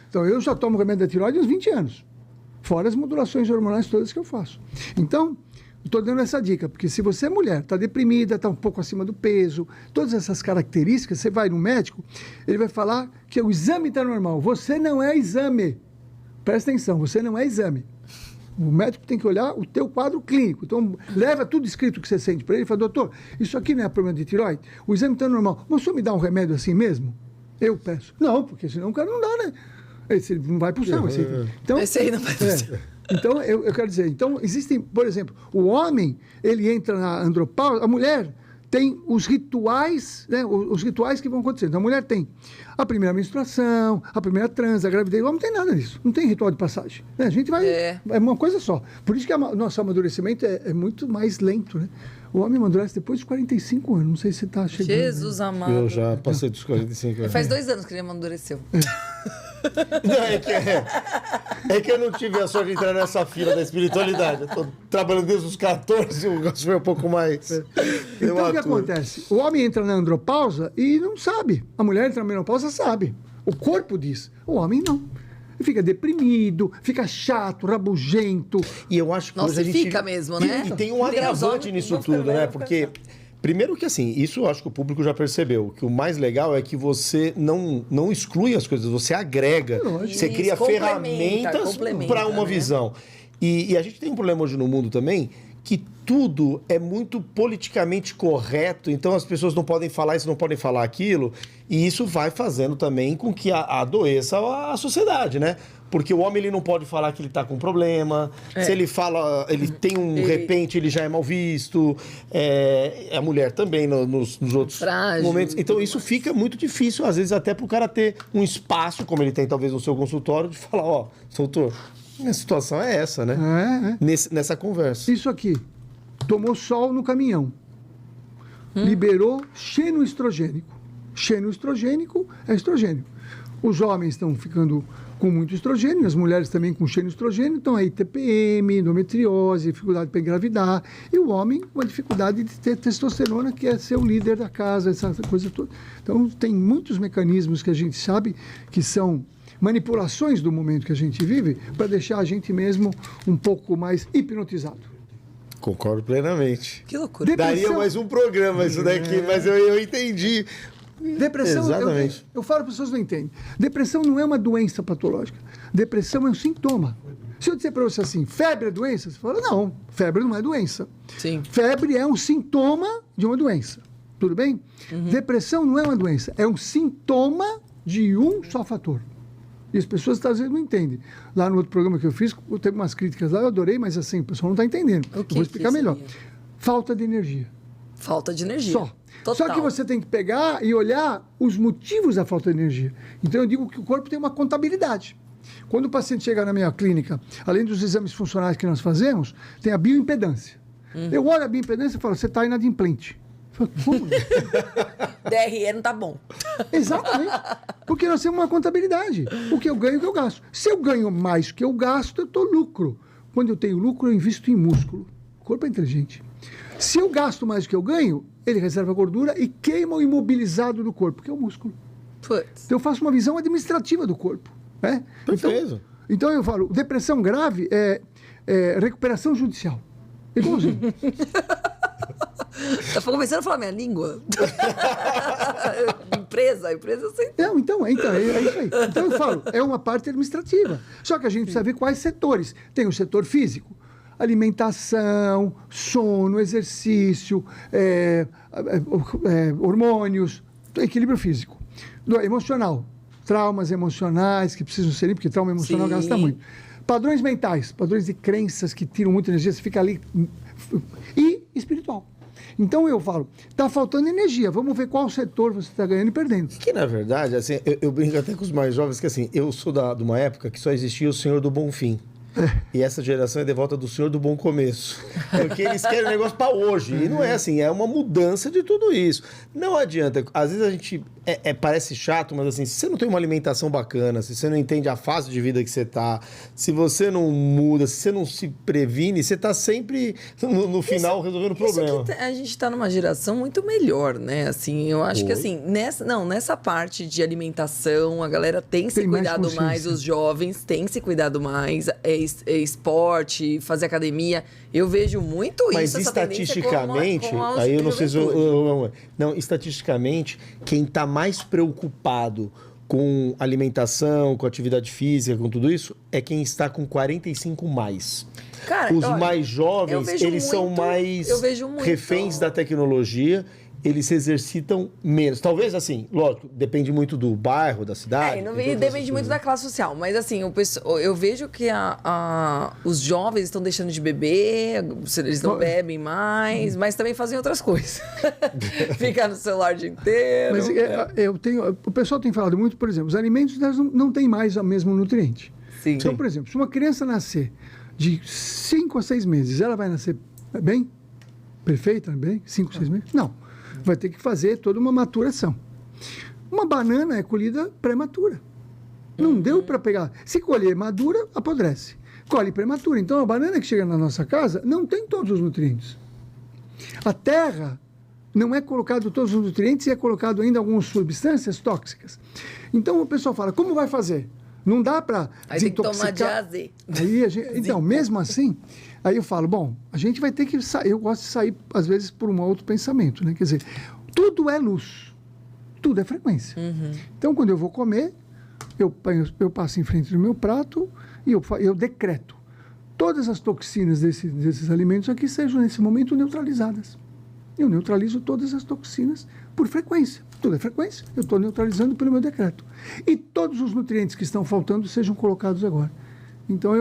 Então, eu já tomo remédio da tireoide há uns 20 anos. Fora as modulações hormonais todas que eu faço. Então, estou dando essa dica, porque se você é mulher, está deprimida, está um pouco acima do peso, todas essas características, você vai no médico, ele vai falar que o exame está normal. Você não é exame. Presta atenção, você não é exame. O médico tem que olhar o teu quadro clínico. Então, leva tudo escrito que você sente para ele e fala, doutor, isso aqui não é problema de tireoide? O exame está normal. Mas o senhor me dá um remédio assim mesmo? Eu peço. Não, porque senão o cara não dá, né? Esse não vai para o céu. Então, esse aí não vai para o céu. Então, eu quero dizer, existem, por exemplo, o homem, ele entra na andropausa, a mulher tem os rituais, né, os rituais que vão acontecer. Então, a mulher tem a primeira menstruação, a primeira transa, a gravidez. O homem não tem nada disso, não tem ritual de passagem. Né? A gente vai... É uma coisa só. Por isso que o nosso amadurecimento é muito mais lento, né? O homem amadurece depois de 45 anos. Não sei se você está chegando. Jesus amado. Eu já passei dos 45 anos. Faz 2 anos que ele amadureceu. Não, é que eu não tive a sorte de entrar nessa fila da espiritualidade. Eu tô trabalhando desde os 14, o negócio foi um pouco mais... Então, o que acontece? O homem entra na andropausa e não sabe. A mulher entra na menopausa, sabe. O corpo diz. O homem não. Fica deprimido, fica chato, rabugento. E eu acho que hoje a gente... fica mesmo, né? E tem um agravante nisso tudo, né? Porque... Primeiro que, assim, isso eu acho que o público já percebeu, que o mais legal é que você não exclui as coisas, você agrega, você cria ferramentas para uma visão. E a gente tem um problema hoje no mundo também, que tudo é muito politicamente correto, então as pessoas não podem falar isso, não podem falar aquilo, e isso vai fazendo também com que adoeça a sociedade, né? Porque o homem ele não pode falar que ele está com problema, se ele fala, ele tem um repente, ele já é mal visto, a mulher também nos outros momentos. Então isso fica muito difícil, às vezes até para o cara ter um espaço, como ele tem talvez no seu consultório, de falar, ó, doutor, a situação é essa, né? Nessa conversa. Isso aqui, tomou sol no caminhão, liberou xenoestrogênico. Xenoestrogênico é estrogênio. Os homens estão ficando com muito estrogênio, as mulheres também com xenoestrogênio, então aí TPM, endometriose, dificuldade para engravidar, e o homem com a dificuldade de ter testosterona, que é ser o líder da casa, essa coisa toda. Então tem muitos mecanismos que a gente sabe que são manipulações do momento que a gente vive para deixar a gente mesmo um pouco mais hipnotizado. Concordo plenamente. Que loucura. Daria mais um programa isso daqui, mas eu entendi. Depressão, exatamente. Eu falo para as pessoas que não entendem. Depressão não é uma doença patológica. Depressão é um sintoma. Se eu disser para você assim, febre é doença? Você fala, não, febre não é doença. Sim. Febre é um sintoma de uma doença. Tudo bem? Depressão não é uma doença, é um sintoma de um só fator. E as pessoas às vezes não entendem. Lá no outro programa que eu fiz, eu teve umas críticas lá, eu adorei, mas assim, o pessoal não está entendendo. Eu vou explicar melhor. Falta de energia. Falta de energia. Só. Total. Só que você tem que pegar e olhar os motivos da falta de energia. Então, eu digo que o corpo tem uma contabilidade. Quando o paciente chega na minha clínica, além dos exames funcionais que nós fazemos, tem a bioimpedância. Eu olho a bioimpedância e falo, você está inadimplente. Eu falo, como? DRE não tá bom. Exatamente. Porque nós temos uma contabilidade. O que eu ganho, o que eu gasto. Se eu ganho mais do que eu gasto, eu estou lucro. Quando eu tenho lucro, eu invisto em músculo. O corpo é inteligente. Se eu gasto mais do que eu ganho, ele reserva gordura e queima o imobilizado do corpo, que é o músculo. Putz. Então eu faço uma visão administrativa do corpo. Né? Perfeito. Então eu falo, depressão grave é recuperação judicial. Igualzinho. Tá começando a falar minha língua. empresa sem... Não, então é isso aí. Então eu falo, é uma parte administrativa. Só que a gente precisa ver quais setores. Tem o setor físico, alimentação, sono, exercício, hormônios, equilíbrio físico. Do emocional, traumas emocionais que precisam ser, porque trauma emocional gasta muito. Padrões mentais, padrões de crenças que tiram muita energia, você fica ali. E espiritual. Então eu falo, está faltando energia, vamos ver qual setor você está ganhando e perdendo. Que na verdade, assim, eu brinco até com os mais jovens, que assim, eu sou de uma época que só existia o Senhor do Bom Fim. E essa geração é de volta do Senhor do Bom Começo. Porque eles querem um negócio para hoje. E não é assim, é uma mudança de tudo isso. Não adianta. Às vezes a gente parece chato, mas assim, se você não tem uma alimentação bacana, se você não entende a fase de vida que você tá, se você não muda, se você não se previne, você tá sempre no final resolvendo o problema. A gente tá numa geração muito melhor, né? Assim, eu acho que assim, nessa parte de alimentação, a galera tem se cuidado mais, os jovens têm se cuidado mais, esporte, fazer academia. Eu vejo muito isso. Mas estatisticamente, aí eu não sei se não, estatisticamente, quem está mais preocupado com alimentação, com atividade física, com tudo isso, é quem está com 45 mais. Cara, os mais jovens, eles são mais reféns da tecnologia. Eles se exercitam menos. Talvez, assim, lógico, depende muito do bairro, da cidade. Depende muito da classe social. Mas, assim, eu vejo que os jovens estão deixando de beber, eles não bebem mais, mas também fazem outras coisas. Ficar no celular o dia inteiro. Mas o pessoal tem falado muito, por exemplo, os alimentos não têm mais o mesmo nutriente. Sim. Então, por exemplo, se uma criança nascer de 5 a 6 meses, ela vai nascer bem? Perfeita, bem? 5, 6 meses? Não. Vai ter que fazer toda uma maturação. Uma banana é colhida prematura. Não deu para pegar. Se colher madura, apodrece. Colhe prematura. Então, a banana que chega na nossa casa não tem todos os nutrientes. A terra não é colocado todos os nutrientes e é colocado ainda algumas substâncias tóxicas. Então, o pessoal fala, como vai fazer? Não dá para desintoxicar. Tem que tomar diazê. Então, mesmo assim, aí eu falo, bom, a gente vai ter que sair. Eu gosto de sair, às vezes, por um outro pensamento, né? Quer dizer, tudo é luz, tudo é frequência. Então, quando eu vou comer, eu passo em frente do meu prato e eu decreto. todas as toxinas desses alimentos aqui sejam, nesse momento, neutralizadas. Eu neutralizo todas as toxinas por frequência. Tudo é frequência, eu estou neutralizando pelo meu decreto. E todos os nutrientes que estão faltando sejam colocados agora. Então,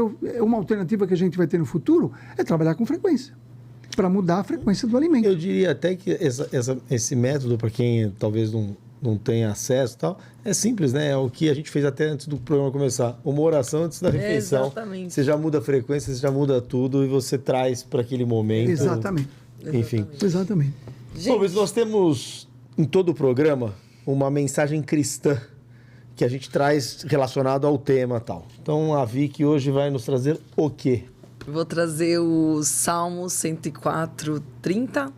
uma alternativa que a gente vai ter no futuro é trabalhar com frequência, para mudar a frequência do alimento. Eu diria até que esse método, para quem talvez não tenha acesso e tal, é simples, né? É o que a gente fez até antes do programa começar. Uma oração antes da refeição. Exatamente. Você já muda a frequência, você já muda tudo e você traz para aquele momento. Exatamente. Enfim. Exatamente. Bom, mas nós temos em todo o programa uma mensagem cristã que a gente traz relacionado ao tema tal. Então a Vicky hoje vai nos trazer o quê? Vou trazer o Salmo 104:30.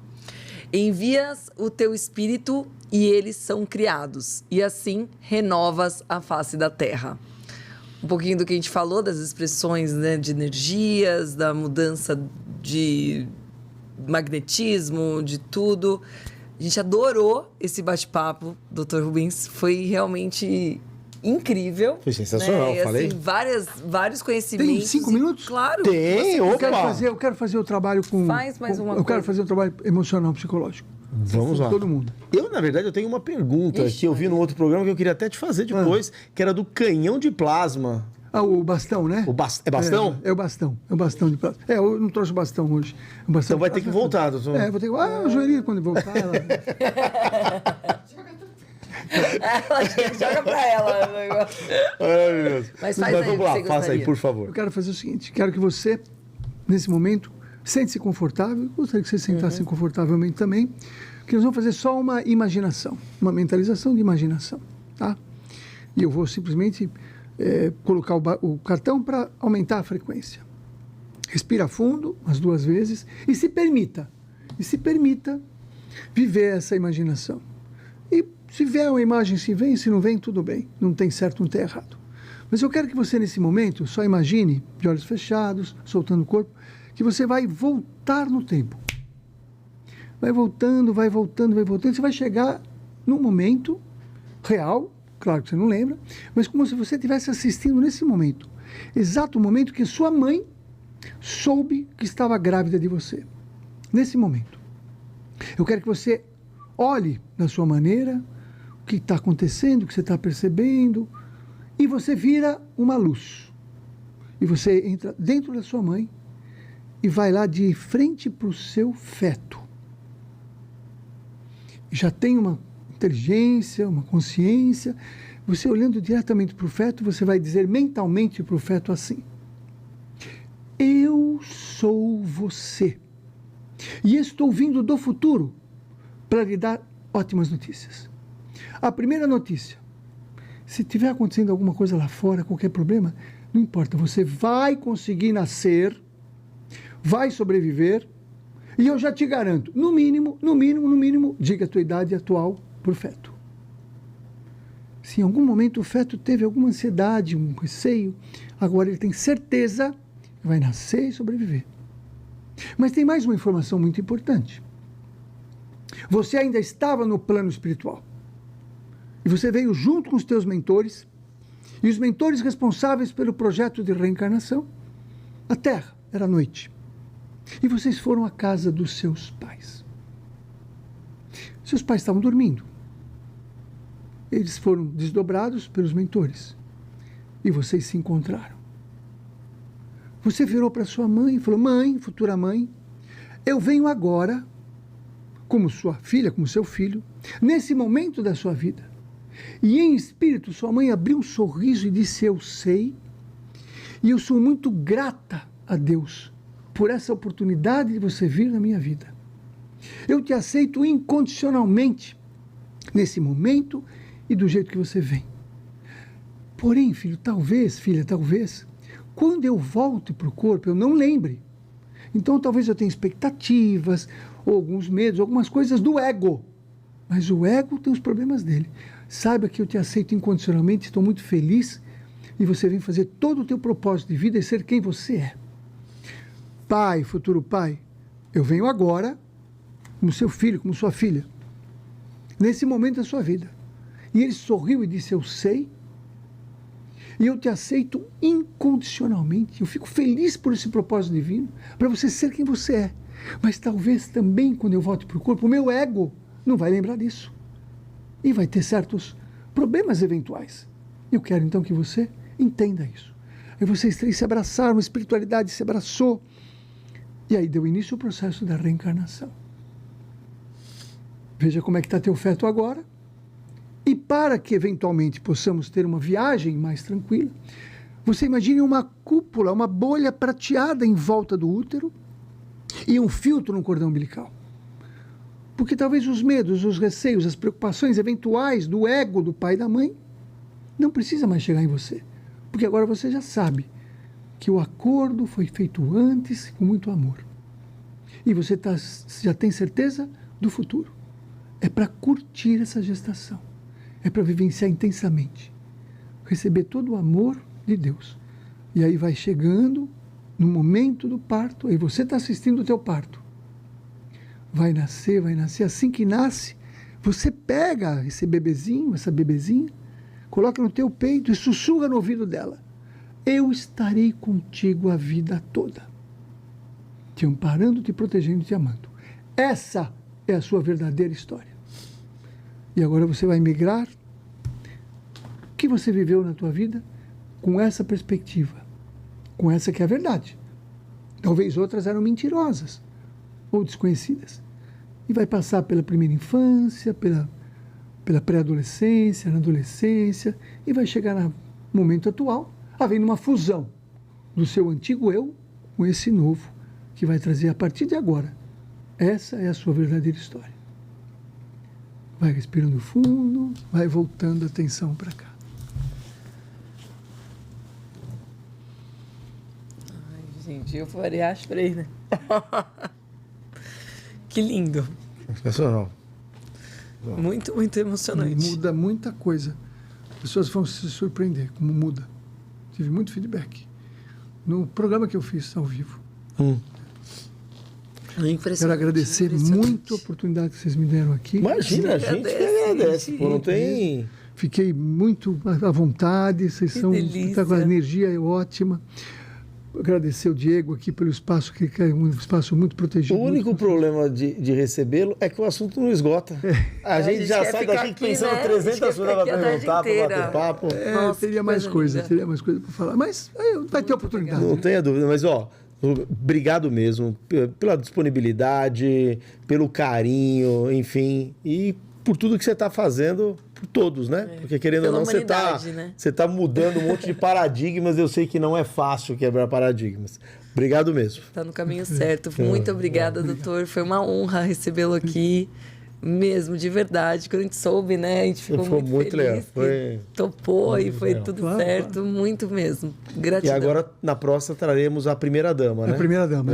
Envias o teu espírito e eles são criados, e assim renovas a face da terra. Um pouquinho do que a gente falou, das expressões, né, de energias, da mudança de magnetismo, de tudo. A gente adorou esse bate-papo, Dr. Rubens. Foi realmente incrível. Foi sensacional, né? E, falei. assim, vários conhecimentos. Tem 5 minutos? Claro. Tem, Eu quero fazer o trabalho com... Faz mais uma Eu quero coisa. fazer um trabalho emocional, psicológico. Vamos lá. Todo mundo. Eu, na verdade, eu tenho uma pergunta que eu vi no outro programa que eu queria até te fazer depois, que era do canhão de plasma. Ah, o bastão, né? É bastão? É o bastão. É o bastão de plasma. Eu não trouxe o bastão hoje. O bastão Então vai de ter que plasma. voltar, doutor. Vou ter que... o joelhinho quando voltar... Joga pra ela. Maravilhoso. Mas faz aí vamos o que lá, você faça aí, gostaria. por favor. Eu quero fazer o seguinte, quero que você, nesse momento, sente-se confortável, gostaria que você sentasse confortavelmente também, que nós vamos fazer só uma imaginação, uma mentalização de imaginação, tá? E eu vou simplesmente colocar o cartão para aumentar a frequência. Respira fundo, umas 2 vezes, e se permita viver essa imaginação. E se vier uma imagem, se vem, se não vem, tudo bem, não tem certo, não tem errado. Mas eu quero que você, nesse momento, só imagine, de olhos fechados, soltando o corpo, que você vai voltar no tempo. Vai voltando, você vai chegar num momento real, claro que você não lembra, mas como se você estivesse assistindo nesse momento, exato momento que sua mãe soube que estava grávida de você. Nesse momento. Eu quero que você olhe da sua maneira, o que está acontecendo, o que você está percebendo, e você vira uma luz. E você entra dentro da sua mãe e vai lá de frente para o seu feto. Já tem uma inteligência, uma consciência. Você olhando diretamente para o feto, você vai dizer mentalmente para o feto assim: eu sou você. E estou vindo do futuro para lhe dar ótimas notícias. A primeira notícia: se tiver acontecendo alguma coisa lá fora, qualquer problema, não importa, você vai conseguir nascer, vai sobreviver, e eu já te garanto, no mínimo, diga a tua idade atual para o feto. Se em algum momento o feto teve alguma ansiedade, um receio, agora ele tem certeza que vai nascer e sobreviver. Mas tem mais uma informação muito importante. Você ainda estava no plano espiritual. E você veio junto com os teus mentores, e os mentores responsáveis pelo projeto de reencarnação. A Terra era noite. E vocês foram à casa dos seus pais. Seus pais estavam dormindo. Eles foram desdobrados pelos mentores. E vocês se encontraram. Você virou para sua mãe e falou: mãe, futura mãe, eu venho agora, como sua filha, como seu filho, nesse momento da sua vida. E em espírito, sua mãe abriu um sorriso e disse: eu sei, e eu sou muito grata a Deus por essa oportunidade de você vir na minha vida. Eu te aceito incondicionalmente nesse momento e do jeito que você vem. Porém, filho, filha, talvez, quando eu volte para o corpo, eu não lembre. Então, talvez eu tenha expectativas, ou alguns medos, algumas coisas do ego. Mas o ego tem os problemas dele. Saiba que eu te aceito incondicionalmente, estou muito feliz, e você vem fazer todo o teu propósito de vida e ser quem você é. Pai, futuro pai, eu venho agora, como seu filho, como sua filha, nesse momento da sua vida. E ele sorriu e disse: eu sei, E eu te aceito incondicionalmente. Eu fico feliz por esse propósito divino, para você ser quem você é. Mas talvez também, quando eu volte para o corpo, o meu ego não vai lembrar disso. E vai ter certos problemas eventuais. Eu quero então que você entenda isso. E vocês três se abraçaram, a espiritualidade se abraçou. E aí deu início ao processo da reencarnação. Veja como é que está teu feto agora. E para que eventualmente possamos ter uma viagem mais tranquila, você imagine uma cúpula, uma bolha prateada em volta do útero e um filtro no cordão umbilical. Porque talvez os medos, os receios, as preocupações eventuais do ego do pai e da mãe não precisa mais chegar em você. Porque agora você já sabe que o acordo foi feito antes com muito amor. E você já tem certeza do futuro. É para curtir essa gestação. É para vivenciar intensamente. Receber todo o amor de Deus. E aí vai chegando no momento do parto, aí você está assistindo o teu parto. Vai nascer. Assim que nasce, você pega esse bebezinho, essa bebezinha, coloca no teu peito e sussurra no ouvido dela. Eu estarei contigo a vida toda. Te amparando, te protegendo, te amando. Essa é a sua verdadeira história. E agora você vai migrar. O que você viveu na tua vida com essa perspectiva? Com essa que é a verdade. Talvez outras eram mentirosas ou desconhecidas. E vai passar pela primeira infância, pela pré-adolescência, na adolescência, e vai chegar no momento atual, havendo uma fusão do seu antigo eu com esse novo, que vai trazer a partir de agora. Essa é a sua verdadeira história. Vai respirando fundo, vai voltando a atenção para cá. Ai, gente, eu faria asprei, né? Que lindo. Sensacional. Muito, muito emocionante. Muda muita coisa. As pessoas vão se surpreender como muda. Tive muito feedback no programa que eu fiz ao vivo. Quero agradecer muito a oportunidade que vocês me deram aqui. Imagina, a gente que agradece. Pô, não tem... Fiquei muito à vontade, vocês são com a energia é ótima. Agradecer o Diego aqui pelo espaço, que é um espaço muito protegido. O único problema de recebê-lo é que o assunto não esgota. A gente já sai daqui pensando 300 coisas para perguntar, para bater papo. Teria mais coisa para falar. Mas vai ter oportunidade. Não tenha dúvida, mas obrigado mesmo pela disponibilidade, pelo carinho, enfim, e por tudo que você está fazendo por todos, né? Porque querendo ou não, você tá mudando um monte de paradigmas. Eu sei que não é fácil quebrar paradigmas. Obrigado mesmo. Está no caminho certo. Muito obrigada, doutor. Foi uma honra recebê-lo aqui. Mesmo, de verdade. Quando a gente soube, né? A gente ficou muito feliz. Legal. Topou e foi tudo certo. Muito mesmo. Gratidão. E agora, na próxima, traremos a primeira-dama, né? A primeira-dama.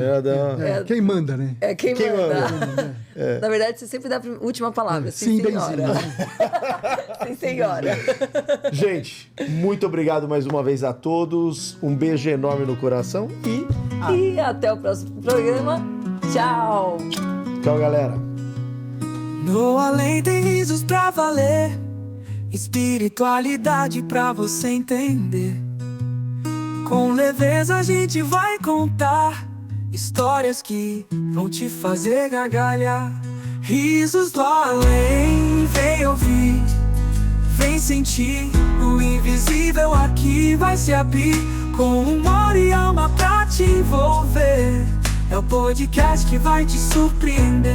Quem manda, né? É quem manda. Na verdade, você sempre dá a última palavra. Sim, senhora. Sim, senhora. Gente, muito obrigado mais uma vez a todos. Um beijo enorme no coração e até o próximo programa. Tchau. Tchau, galera. No além tem risos pra valer, espiritualidade pra você entender. Com leveza a gente vai contar histórias que vão te fazer gargalhar. Risos do além, vem ouvir, vem sentir. O invisível aqui vai se abrir, com humor e alma pra te envolver. É o podcast que vai te surpreender.